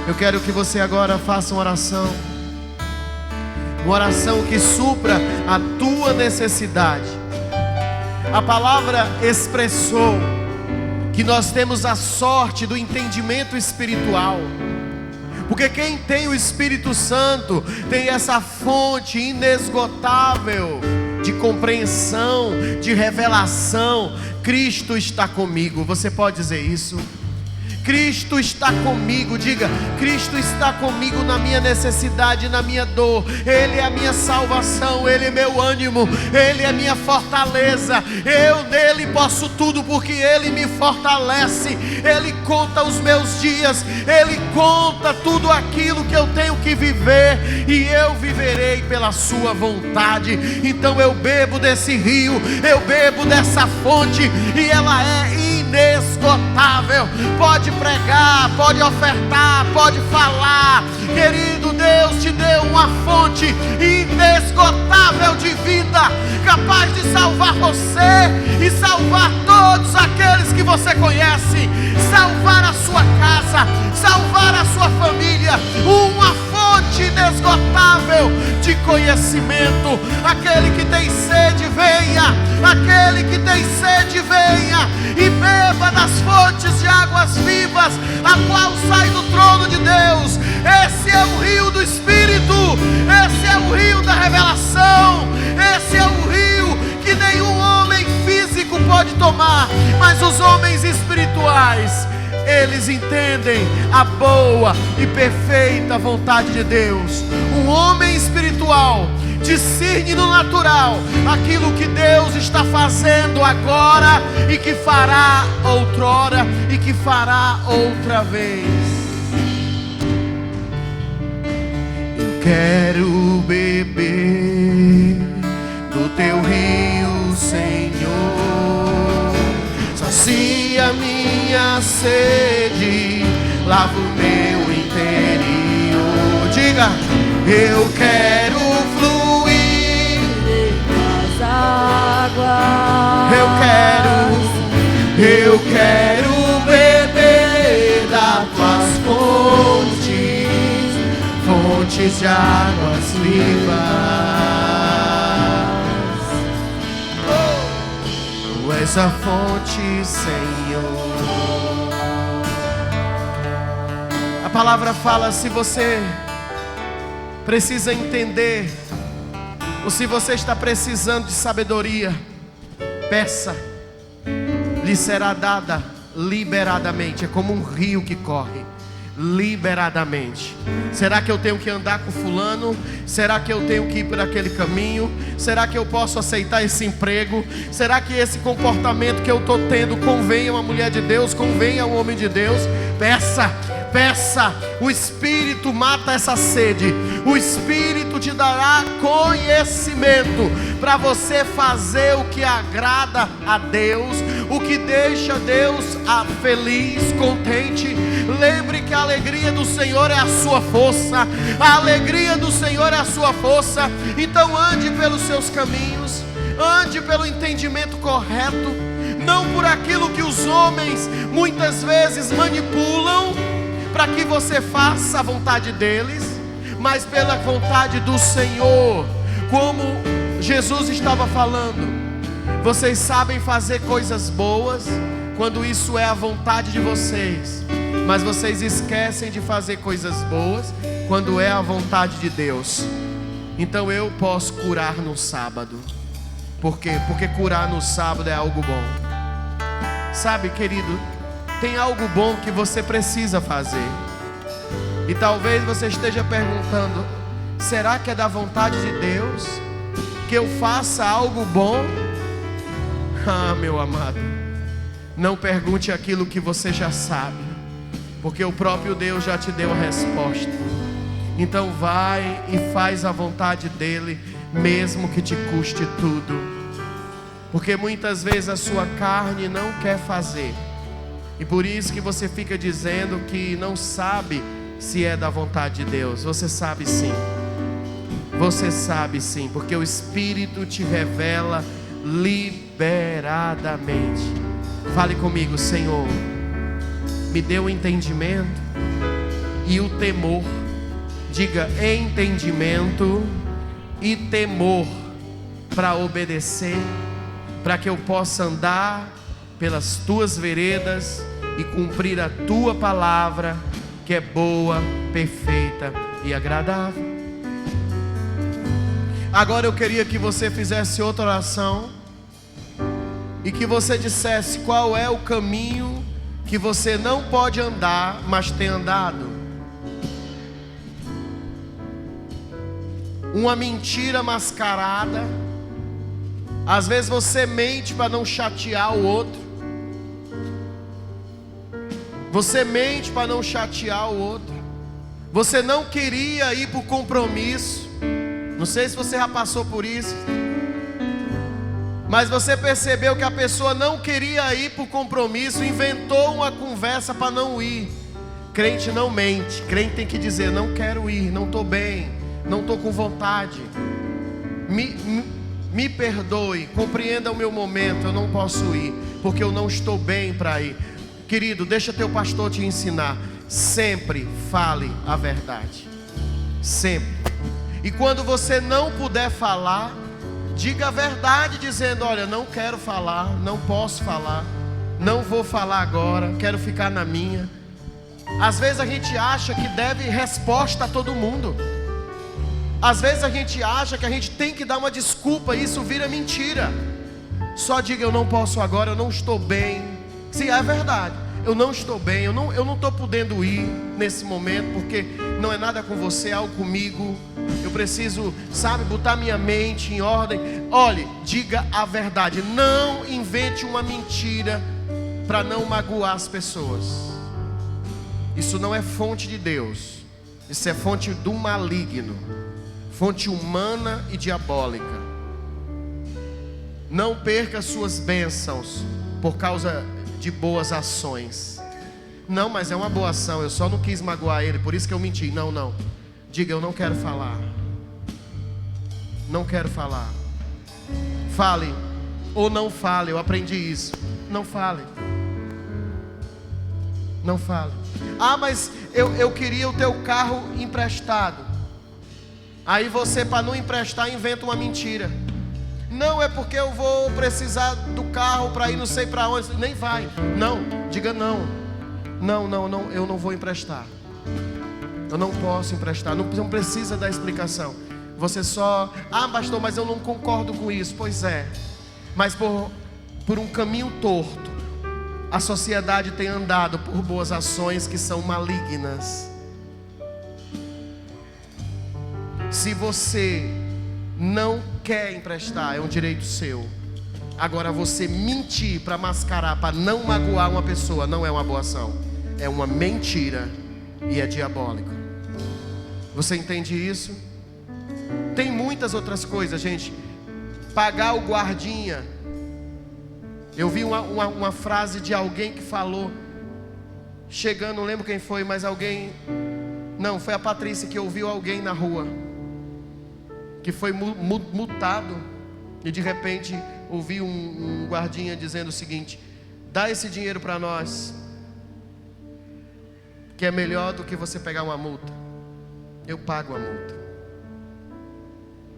Eu quero que você agora faça uma oração que supra a tua necessidade. A palavra expressou que nós temos a sorte do entendimento espiritual, porque quem tem o Espírito Santo tem essa fonte inesgotável de compreensão, de revelação. Cristo está comigo. Você pode dizer isso? Cristo está comigo. Diga: Cristo está comigo na minha necessidade, na minha dor. Ele é a minha salvação, Ele é meu ânimo, Ele é minha fortaleza. Eu nele posso tudo, porque Ele me fortalece. Ele conta os meus dias, Ele conta tudo aquilo que eu tenho que viver, e eu viverei pela sua vontade. Então eu bebo desse rio, eu bebo dessa fonte, e ela é inesgotável. Pode pregar, pode ofertar, pode falar. Querido, Deus te deu uma fonte inesgotável de vida, capaz de salvar você e salvar todos aqueles que você conhece, salvar a sua casa, salvar a sua família. Uma fonte inesgotável de conhecimento. Aquele que tem sede, venha. Aquele que tem sede, venha e beba das fontes de águas vivas, a qual sai do trono de Deus. Esse é o rio do Espírito, esse é o rio da revelação, esse é o rio que nenhum homem físico pode tomar, mas os homens espirituais, eles entendem a boa e perfeita vontade de Deus. Um homem espiritual discerne no natural aquilo que Deus está fazendo agora, e que fará outrora, e que fará outra vez. Eu quero beber do teu rio, Senhor. Sacia minha sede, lava o meu interior. Diga: eu quero fluir nas águas. Eu quero beber das tuas fontes, fontes de águas vivas. Tu és a fonte, Senhor. A palavra fala: se você precisa entender, ou se você está precisando de sabedoria, peça, lhe será dada liberadamente. É como um rio que corre liberadamente. Será que eu tenho que andar com fulano? Será que eu tenho que ir por aquele caminho? Será que eu posso aceitar esse emprego? Será que esse comportamento que eu estou tendo convém a uma mulher de Deus, convém a um homem de Deus? Peça, peça. O Espírito mata essa sede. O Espírito te dará conhecimento para você fazer o que agrada a Deus, o que deixa Deus feliz, contente. Lembre que a alegria do Senhor é a sua força. A alegria do Senhor é a sua força. Então ande pelos seus caminhos, ande pelo entendimento correto, não por aquilo que os homens muitas vezes manipulam para que você faça a vontade deles, mas pela vontade do Senhor. Como Jesus estava falando, vocês sabem fazer coisas boas quando isso é a vontade de vocês, mas vocês esquecem de fazer coisas boas quando é a vontade de Deus. Então eu posso curar no sábado. Por quê? Porque curar no sábado é algo bom. Sabe, querido, tem algo bom que você precisa fazer. E talvez você esteja perguntando: será que é da vontade de Deus que eu faça algo bom? Ah, meu amado, Não pergunte aquilo que você já sabe, porque o próprio Deus já te deu a resposta. Então vai e faz a vontade dEle, mesmo que te custe tudo. Porque muitas vezes a sua carne não quer fazer. E por isso que você fica dizendo que não sabe se é da vontade de Deus. Você sabe sim. Você sabe sim, porque o Espírito te revela liberadamente. Fale comigo: Senhor, me dê o entendimento e o temor. Diga: entendimento e temor para obedecer, para que eu possa andar pelas tuas veredas e cumprir a tua palavra, que é boa, perfeita e agradável. Agora eu queria que você fizesse outra oração e que você dissesse qual é o caminho que você não pode andar, mas tem andado. Uma mentira mascarada. Às vezes você mente para não chatear o outro. Você mente para não chatear o outro. Você não queria ir para o compromisso. Não sei se você já passou por isso, mas você percebeu que a pessoa não queria ir para o compromisso, inventou uma conversa para não ir. Crente não mente. Crente tem que dizer: não quero ir, não estou bem, não estou com vontade. Me perdoe, compreenda o meu momento, eu não posso ir, porque eu não estou bem para ir. Querido, deixa teu pastor te ensinar. Sempre fale a verdade. Sempre. E quando você não puder falar, diga a verdade, dizendo: olha, não quero falar, não posso falar, não vou falar agora, quero ficar na minha. Às vezes a gente acha que deve resposta a todo mundo. Às vezes a gente acha que a gente tem que dar uma desculpa, e isso vira mentira. Só diga: eu não posso agora, eu não estou bem. Sim, é verdade, eu não estou bem, eu não estou podendo ir nesse momento, porque não é nada com você, é algo comigo. Eu preciso, botar minha mente em ordem. Olhe, diga a verdade. Não invente uma mentira para não magoar as pessoas. Isso não é fonte de Deus. Isso é fonte do maligno. Fonte humana e diabólica. Não perca suas bênçãos por causa de boas ações. Não, mas é uma boa ação, eu só não quis magoar ele, por isso que eu menti. Não. Diga: eu não quero falar. Não quero falar. Fale ou não fale. Eu aprendi isso. Não fale. Não fale. Ah, mas eu queria o teu carro emprestado. Aí você, para não emprestar, inventa uma mentira. Não, é porque eu vou precisar do carro para ir não sei para onde. Nem vai. Não, diga não. Não, eu não vou emprestar. Eu não posso emprestar. Não precisa dar explicação. Você só: ah, pastor, mas eu não concordo com isso. Pois é. Mas por um caminho torto, a sociedade tem andado por boas ações que são malignas. Se você não quer emprestar, é um direito seu. Agora, você mentir para mascarar, para não magoar uma pessoa, não é uma boa ação. É uma mentira e é diabólico. Você entende isso? Tem muitas outras coisas, gente. Pagar o guardinha. Eu vi uma frase de alguém que falou, chegando, não lembro quem foi, mas alguém... Não, foi a Patrícia que ouviu alguém na rua que foi multado, e de repente ouviu um guardinha dizendo o seguinte: dá esse dinheiro para nós, que é melhor do que você pegar uma multa. Eu pago a multa,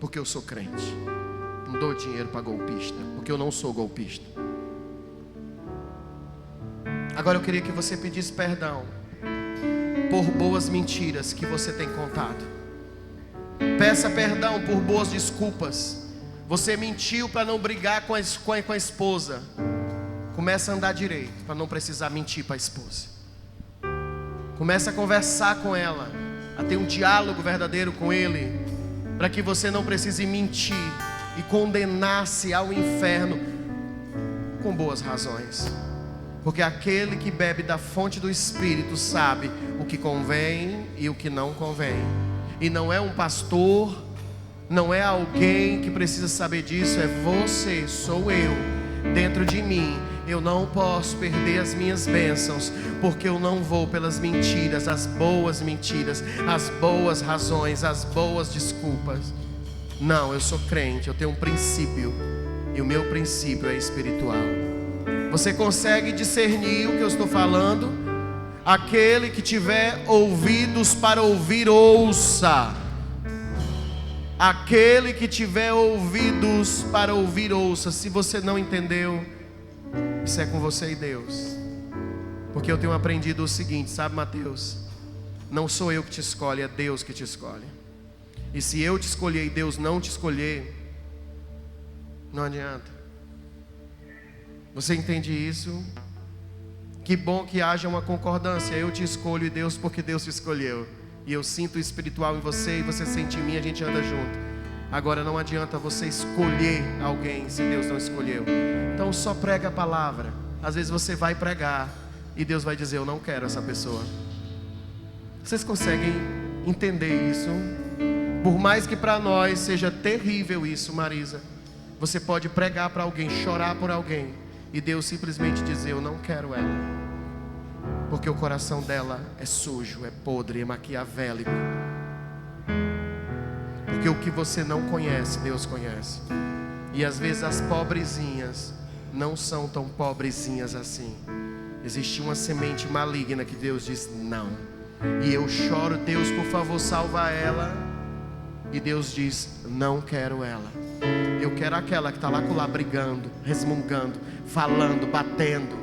porque eu sou crente. Não dou dinheiro para golpista, porque eu não sou golpista. Agora eu queria que você pedisse perdão por boas mentiras que você tem contado. Peça perdão por boas desculpas. Você mentiu para não brigar com a esposa. Começa a andar direito para não precisar mentir para a esposa. Começa a conversar com ela, a ter um diálogo verdadeiro com ele, para que você não precise mentir e condenar-se ao inferno com boas razões. Porque aquele que bebe da fonte do Espírito sabe o que convém e o que não convém. E não é um pastor, não é alguém que precisa saber disso, é você, sou eu, dentro de mim. Eu não posso perder as minhas bênçãos, porque eu não vou pelas mentiras, as boas mentiras, as boas razões, as boas desculpas. Não, eu sou crente, eu tenho um princípio, e o meu princípio é espiritual. Você consegue discernir o que eu estou falando? Aquele que tiver ouvidos para ouvir, ouça. Aquele que tiver ouvidos para ouvir, ouça. Se você não entendeu, isso é com você e Deus. Porque eu tenho aprendido o seguinte, sabe, Mateus? Não sou eu que te escolhe, é Deus que te escolhe. E se eu te escolher e Deus não te escolher, não adianta. Você entende isso? Que bom que haja uma concordância. Eu te escolho e Deus, porque Deus te escolheu. E eu sinto o espiritual em você e você sente em mim, a gente anda junto. Agora não adianta você escolher alguém se Deus não escolheu. Então só prega a palavra. Às vezes você vai pregar e Deus vai dizer, eu não quero essa pessoa. Vocês conseguem entender isso? Por mais que para nós seja terrível isso, Marisa, você pode pregar para alguém, chorar por alguém, e Deus simplesmente dizer, eu não quero ela. Porque o coração dela é sujo, é podre, é maquiavélico. Porque o que você não conhece, Deus conhece. E às vezes as pobrezinhas não são tão pobrezinhas assim. Existe uma semente maligna que Deus diz não. E eu choro, Deus, por favor, salva ela. E Deus diz, não quero ela. Eu quero aquela que está lá brigando, resmungando, falando, batendo.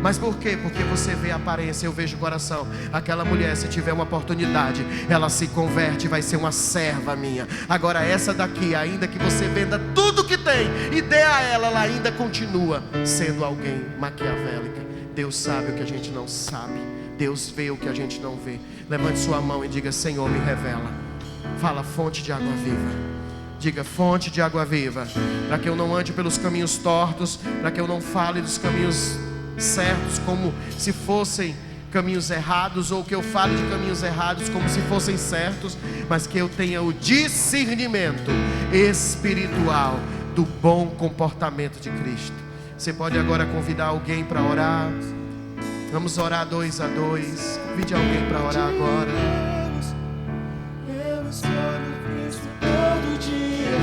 Mas por quê? Porque você vê a aparência, eu vejo o coração. Aquela mulher, se tiver uma oportunidade, ela se converte e vai ser uma serva minha. Agora essa daqui, ainda que você venda tudo que tem e dê a ela, ela ainda continua sendo alguém maquiavélica. Deus sabe o que a gente não sabe. Deus vê o que a gente não vê. Levante sua mão e diga, Senhor, me revela. Fala, fonte de água viva. Diga, fonte de água viva. Para que eu não ande pelos caminhos tortos, para que eu não fale dos caminhos certos como se fossem caminhos errados, ou que eu fale de caminhos errados como se fossem certos, mas que eu tenha o discernimento espiritual do bom comportamento de Cristo. Você pode agora convidar alguém para orar. Vamos orar 2 a 2. Convide alguém para orar agora. Eu escolho Cristo todo dia.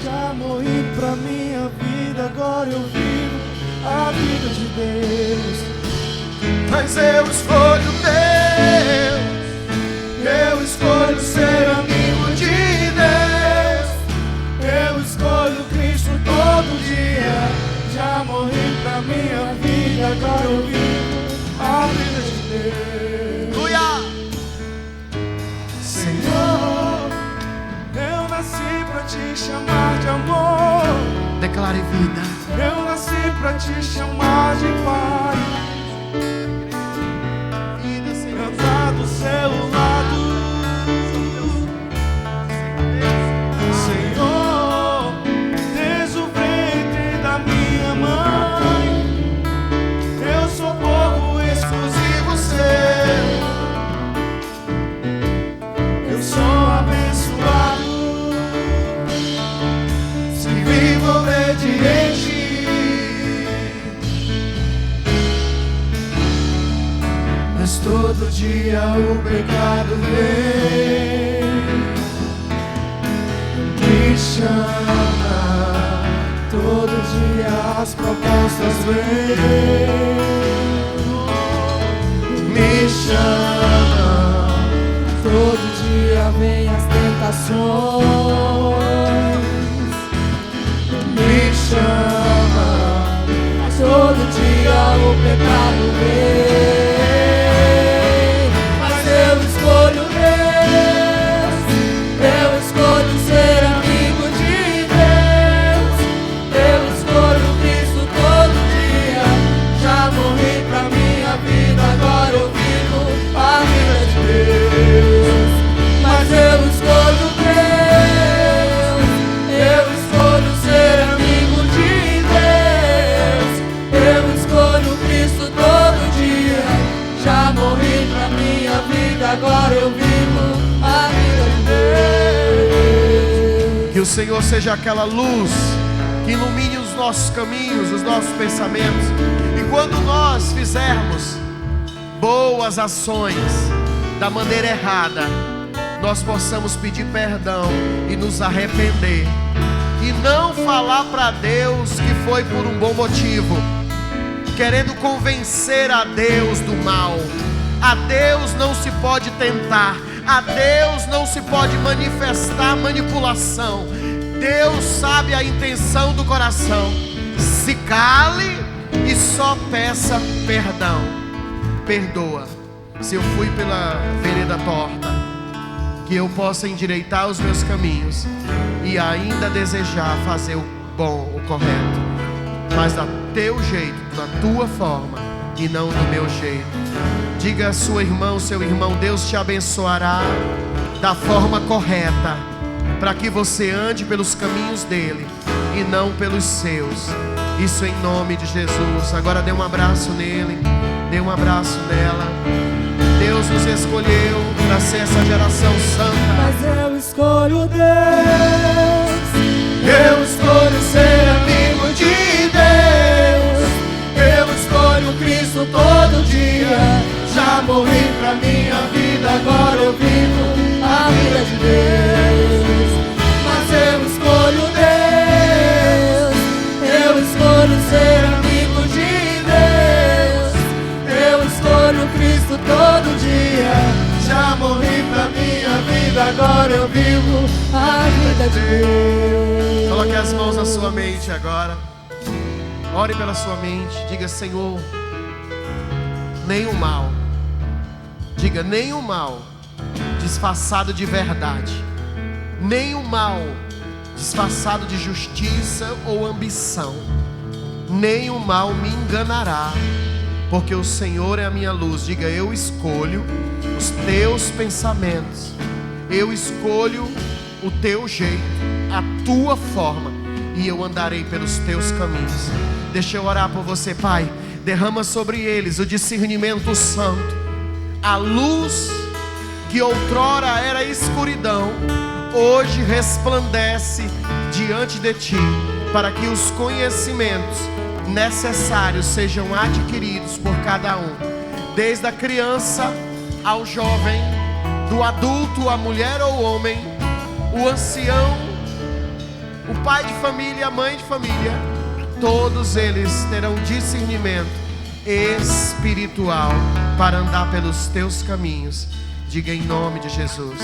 Já morri pra minha vida, agora eu vivo a vida de Deus. Mas eu escolho Deus. Eu escolho ser amigo de Deus. Eu escolho Cristo todo dia. Já morri pra minha vida, agora eu vivo a vida de Deus. Aleluia! Senhor, eu nasci pra te chamar de amor. Declare vida. Eu nasci pra te chamar de Pai. Vida, Senhor. Cantar do seu lado. Senhor, desde o ventre da minha mãe, eu sou povo exclusivo seu. Eu sou abençoado, se vivo obediente. Mas todo dia o pecado vem, me chama. Todo dia as propostas vêm, me chama. Todo dia vem as tentações, me chama. Todo dia o pecado vem. Mas eu escolho Deus. Eu escolho ser amigo de Deus. Eu escolho Cristo todo dia. Já morri pra minha vida, agora eu vivo a vida de Deus. Mas eu escolho Deus. Eu escolho ser amigo de Deus. Eu escolho Cristo todo agora eu vivo a vida de Deus. Que o Senhor seja aquela luz que ilumine os nossos caminhos, os nossos pensamentos. E quando nós fizermos boas ações da maneira errada, nós possamos pedir perdão e nos arrepender. E não falar para Deus que foi por um bom motivo, querendo convencer a Deus do mal. A Deus não se pode tentar, a Deus não se pode manifestar manipulação. Deus sabe a intenção do coração. Se cale e só peça perdão. Perdoa se eu fui pela vereda torta, que eu possa endireitar os meus caminhos e ainda desejar fazer o bom, o correto, mas da teu jeito, da tua forma e não do meu jeito. Diga a sua irmã, seu irmão, Deus te abençoará da forma correta, para que você ande pelos caminhos dele e não pelos seus. Isso em nome de Jesus. Agora dê um abraço nele, dê um abraço nela. Deus nos escolheu para ser essa geração santa. Mas eu escolho Deus, eu escolho ser amigo de Deus, eu escolho Cristo todo dia. Já morri pra minha vida, agora eu vivo a vida de Deus. Mas eu escolho Deus, eu escolho ser amigo de Deus, eu escolho Cristo todo dia. Já morri pra minha vida, agora eu vivo a vida de Deus. Coloque as mãos na sua mente agora. Ore pela sua mente. Diga: Senhor, nenhum mal. Diga: nenhum mal disfarçado de verdade, nenhum mal disfarçado de justiça ou ambição, nenhum mal me enganará, porque o Senhor é a minha luz. Diga: eu escolho os teus pensamentos, eu escolho o teu jeito, a tua forma, e eu andarei pelos teus caminhos. Deixa eu orar por você, Pai. Derrama sobre eles o discernimento santo. A luz que outrora era escuridão, hoje resplandece diante de ti, para que os conhecimentos necessários sejam adquiridos por cada um, desde a criança ao jovem, do adulto à mulher ou homem, o ancião, o pai de família, a mãe de família. Todos eles terão discernimento espiritual para andar pelos teus caminhos. Diga: em nome de Jesus.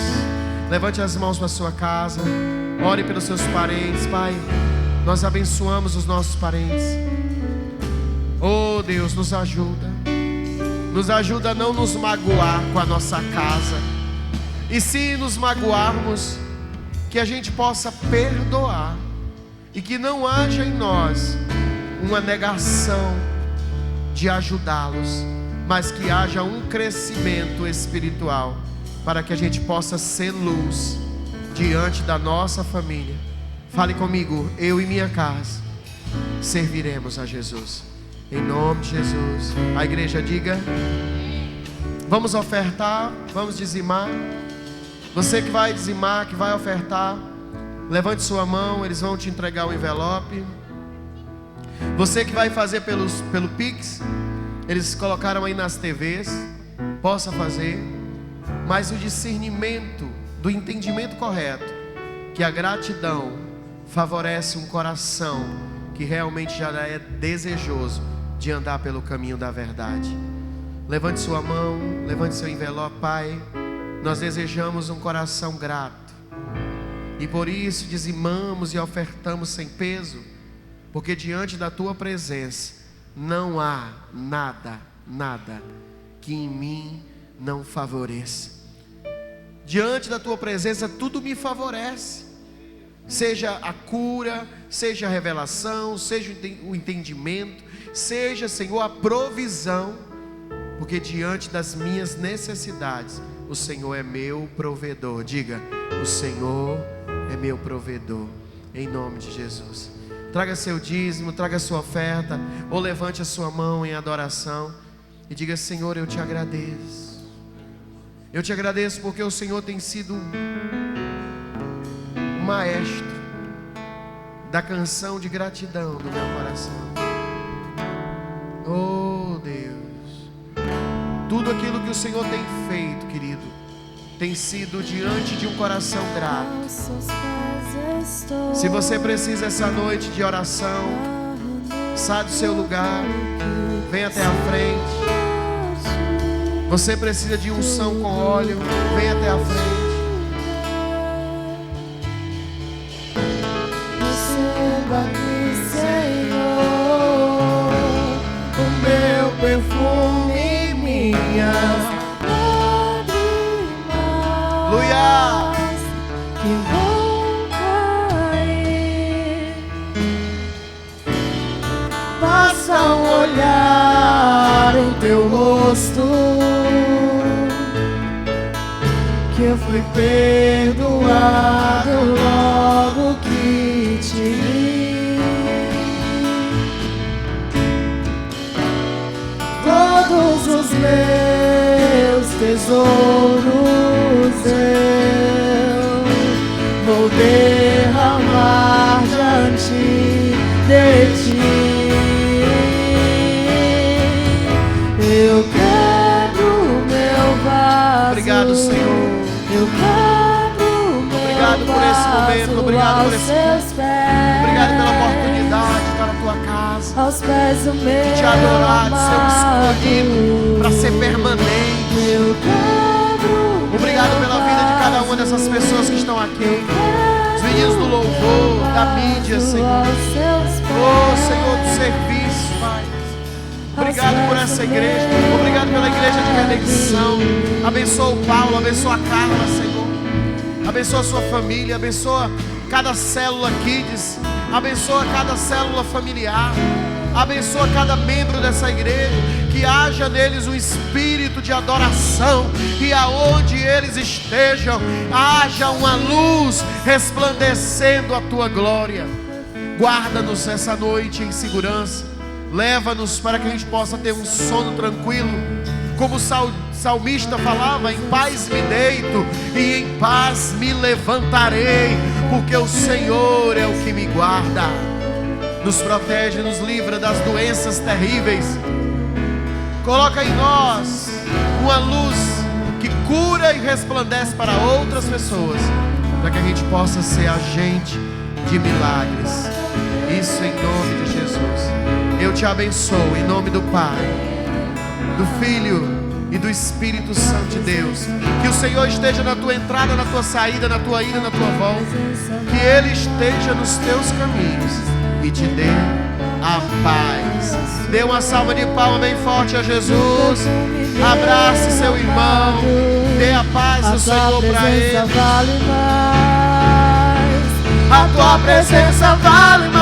Levante as mãos para sua casa, ore pelos seus parentes. Pai, nós abençoamos os nossos parentes. Oh Deus, nos ajuda a não nos magoar com a nossa casa, e se nos magoarmos, que a gente possa perdoar, e que não haja em nós uma negação de ajudá-los, mas que haja um crescimento espiritual, para que a gente possa ser luz diante da nossa família. Fale comigo: eu e minha casa serviremos a Jesus, em nome de Jesus. A igreja diga: vamos ofertar, vamos dizimar. Você que vai dizimar, que vai ofertar, levante sua mão, eles vão te entregar o envelope. Você que vai fazer pelo Pix, eles colocaram aí nas TVs, possa fazer. Mas o discernimento, do entendimento correto, que a gratidão favorece um coração que realmente já é desejoso de andar pelo caminho da verdade. Levante sua mão, levante seu envelope. Pai, nós desejamos um coração grato, e por isso dizimamos e ofertamos sem peso, porque diante da tua presença não há nada que em mim não favoreça. Diante da tua presença tudo me favorece, seja a cura, seja a revelação, seja o entendimento, seja, Senhor, a provisão, porque diante das minhas necessidades o Senhor é meu provedor. Diga: o Senhor é meu provedor, em nome de Jesus. Traga seu dízimo, traga sua oferta, ou levante a sua mão em adoração e diga: Senhor, eu te agradeço. Eu te agradeço porque o Senhor tem sido o maestro da canção de gratidão do meu coração. Oh Deus, tudo aquilo que o Senhor tem feito, querido, tem sido diante de um coração grato. Se você precisa essa noite de oração, sai do seu lugar, vem até a frente. Você precisa de unção com óleo, vem até a frente. Receba aqui, Senhor, o meu perfume e minhas lágrimas, Aleluia! que vão cair. Basta um olhar em teu rosto, que eu fui perdoado logo que te vi. Todos os meus tesouros eu vou derramar diante de ti. Eu quero meu vaso. Obrigado, Senhor. Eu quero meu Obrigado por esse momento, obrigado por esse momento. Obrigado pela oportunidade de estar na tua casa, Aos pés do meu de te adorar, de ser escolhido para ser permanente. Eu quero Obrigado pela vida de cada uma dessas pessoas que estão aqui, os meninos do louvor, da mídia, Senhor. Oh, Senhor, do serviço, Pai. Obrigado por essa igreja, obrigado pela igreja de redenção. Abençoa o Paulo, abençoa a Carla, Senhor. Abençoa a sua família, abençoa cada célula Kids, abençoa cada célula familiar, abençoa cada membro dessa igreja, que haja neles um espírito de adoração, e aonde eles estejam, haja uma luz resplandecendo a tua glória. Guarda-nos essa noite em segurança. Leva-nos para que a gente possa ter um sono tranquilo. Como o salmista falava, em paz me deito e em paz me levantarei, porque o Senhor é o que me guarda. Nos protege, nos livra das doenças terríveis. Coloca em nós uma luz que cura e resplandece para outras pessoas, para que a gente possa ser agente de milagres. Isso em nome de Jesus. Eu te abençoo em nome do Pai, do Filho e do Espírito Santo de Deus. Que o Senhor esteja na tua entrada, na tua saída, na tua ida, na tua volta. Que Ele esteja nos teus caminhos e te dê a paz. Dê uma salva de palmas bem forte a Jesus. Abrace seu irmão. Dê a paz do Senhor para ele. Vale mais. A tua presença vale mais.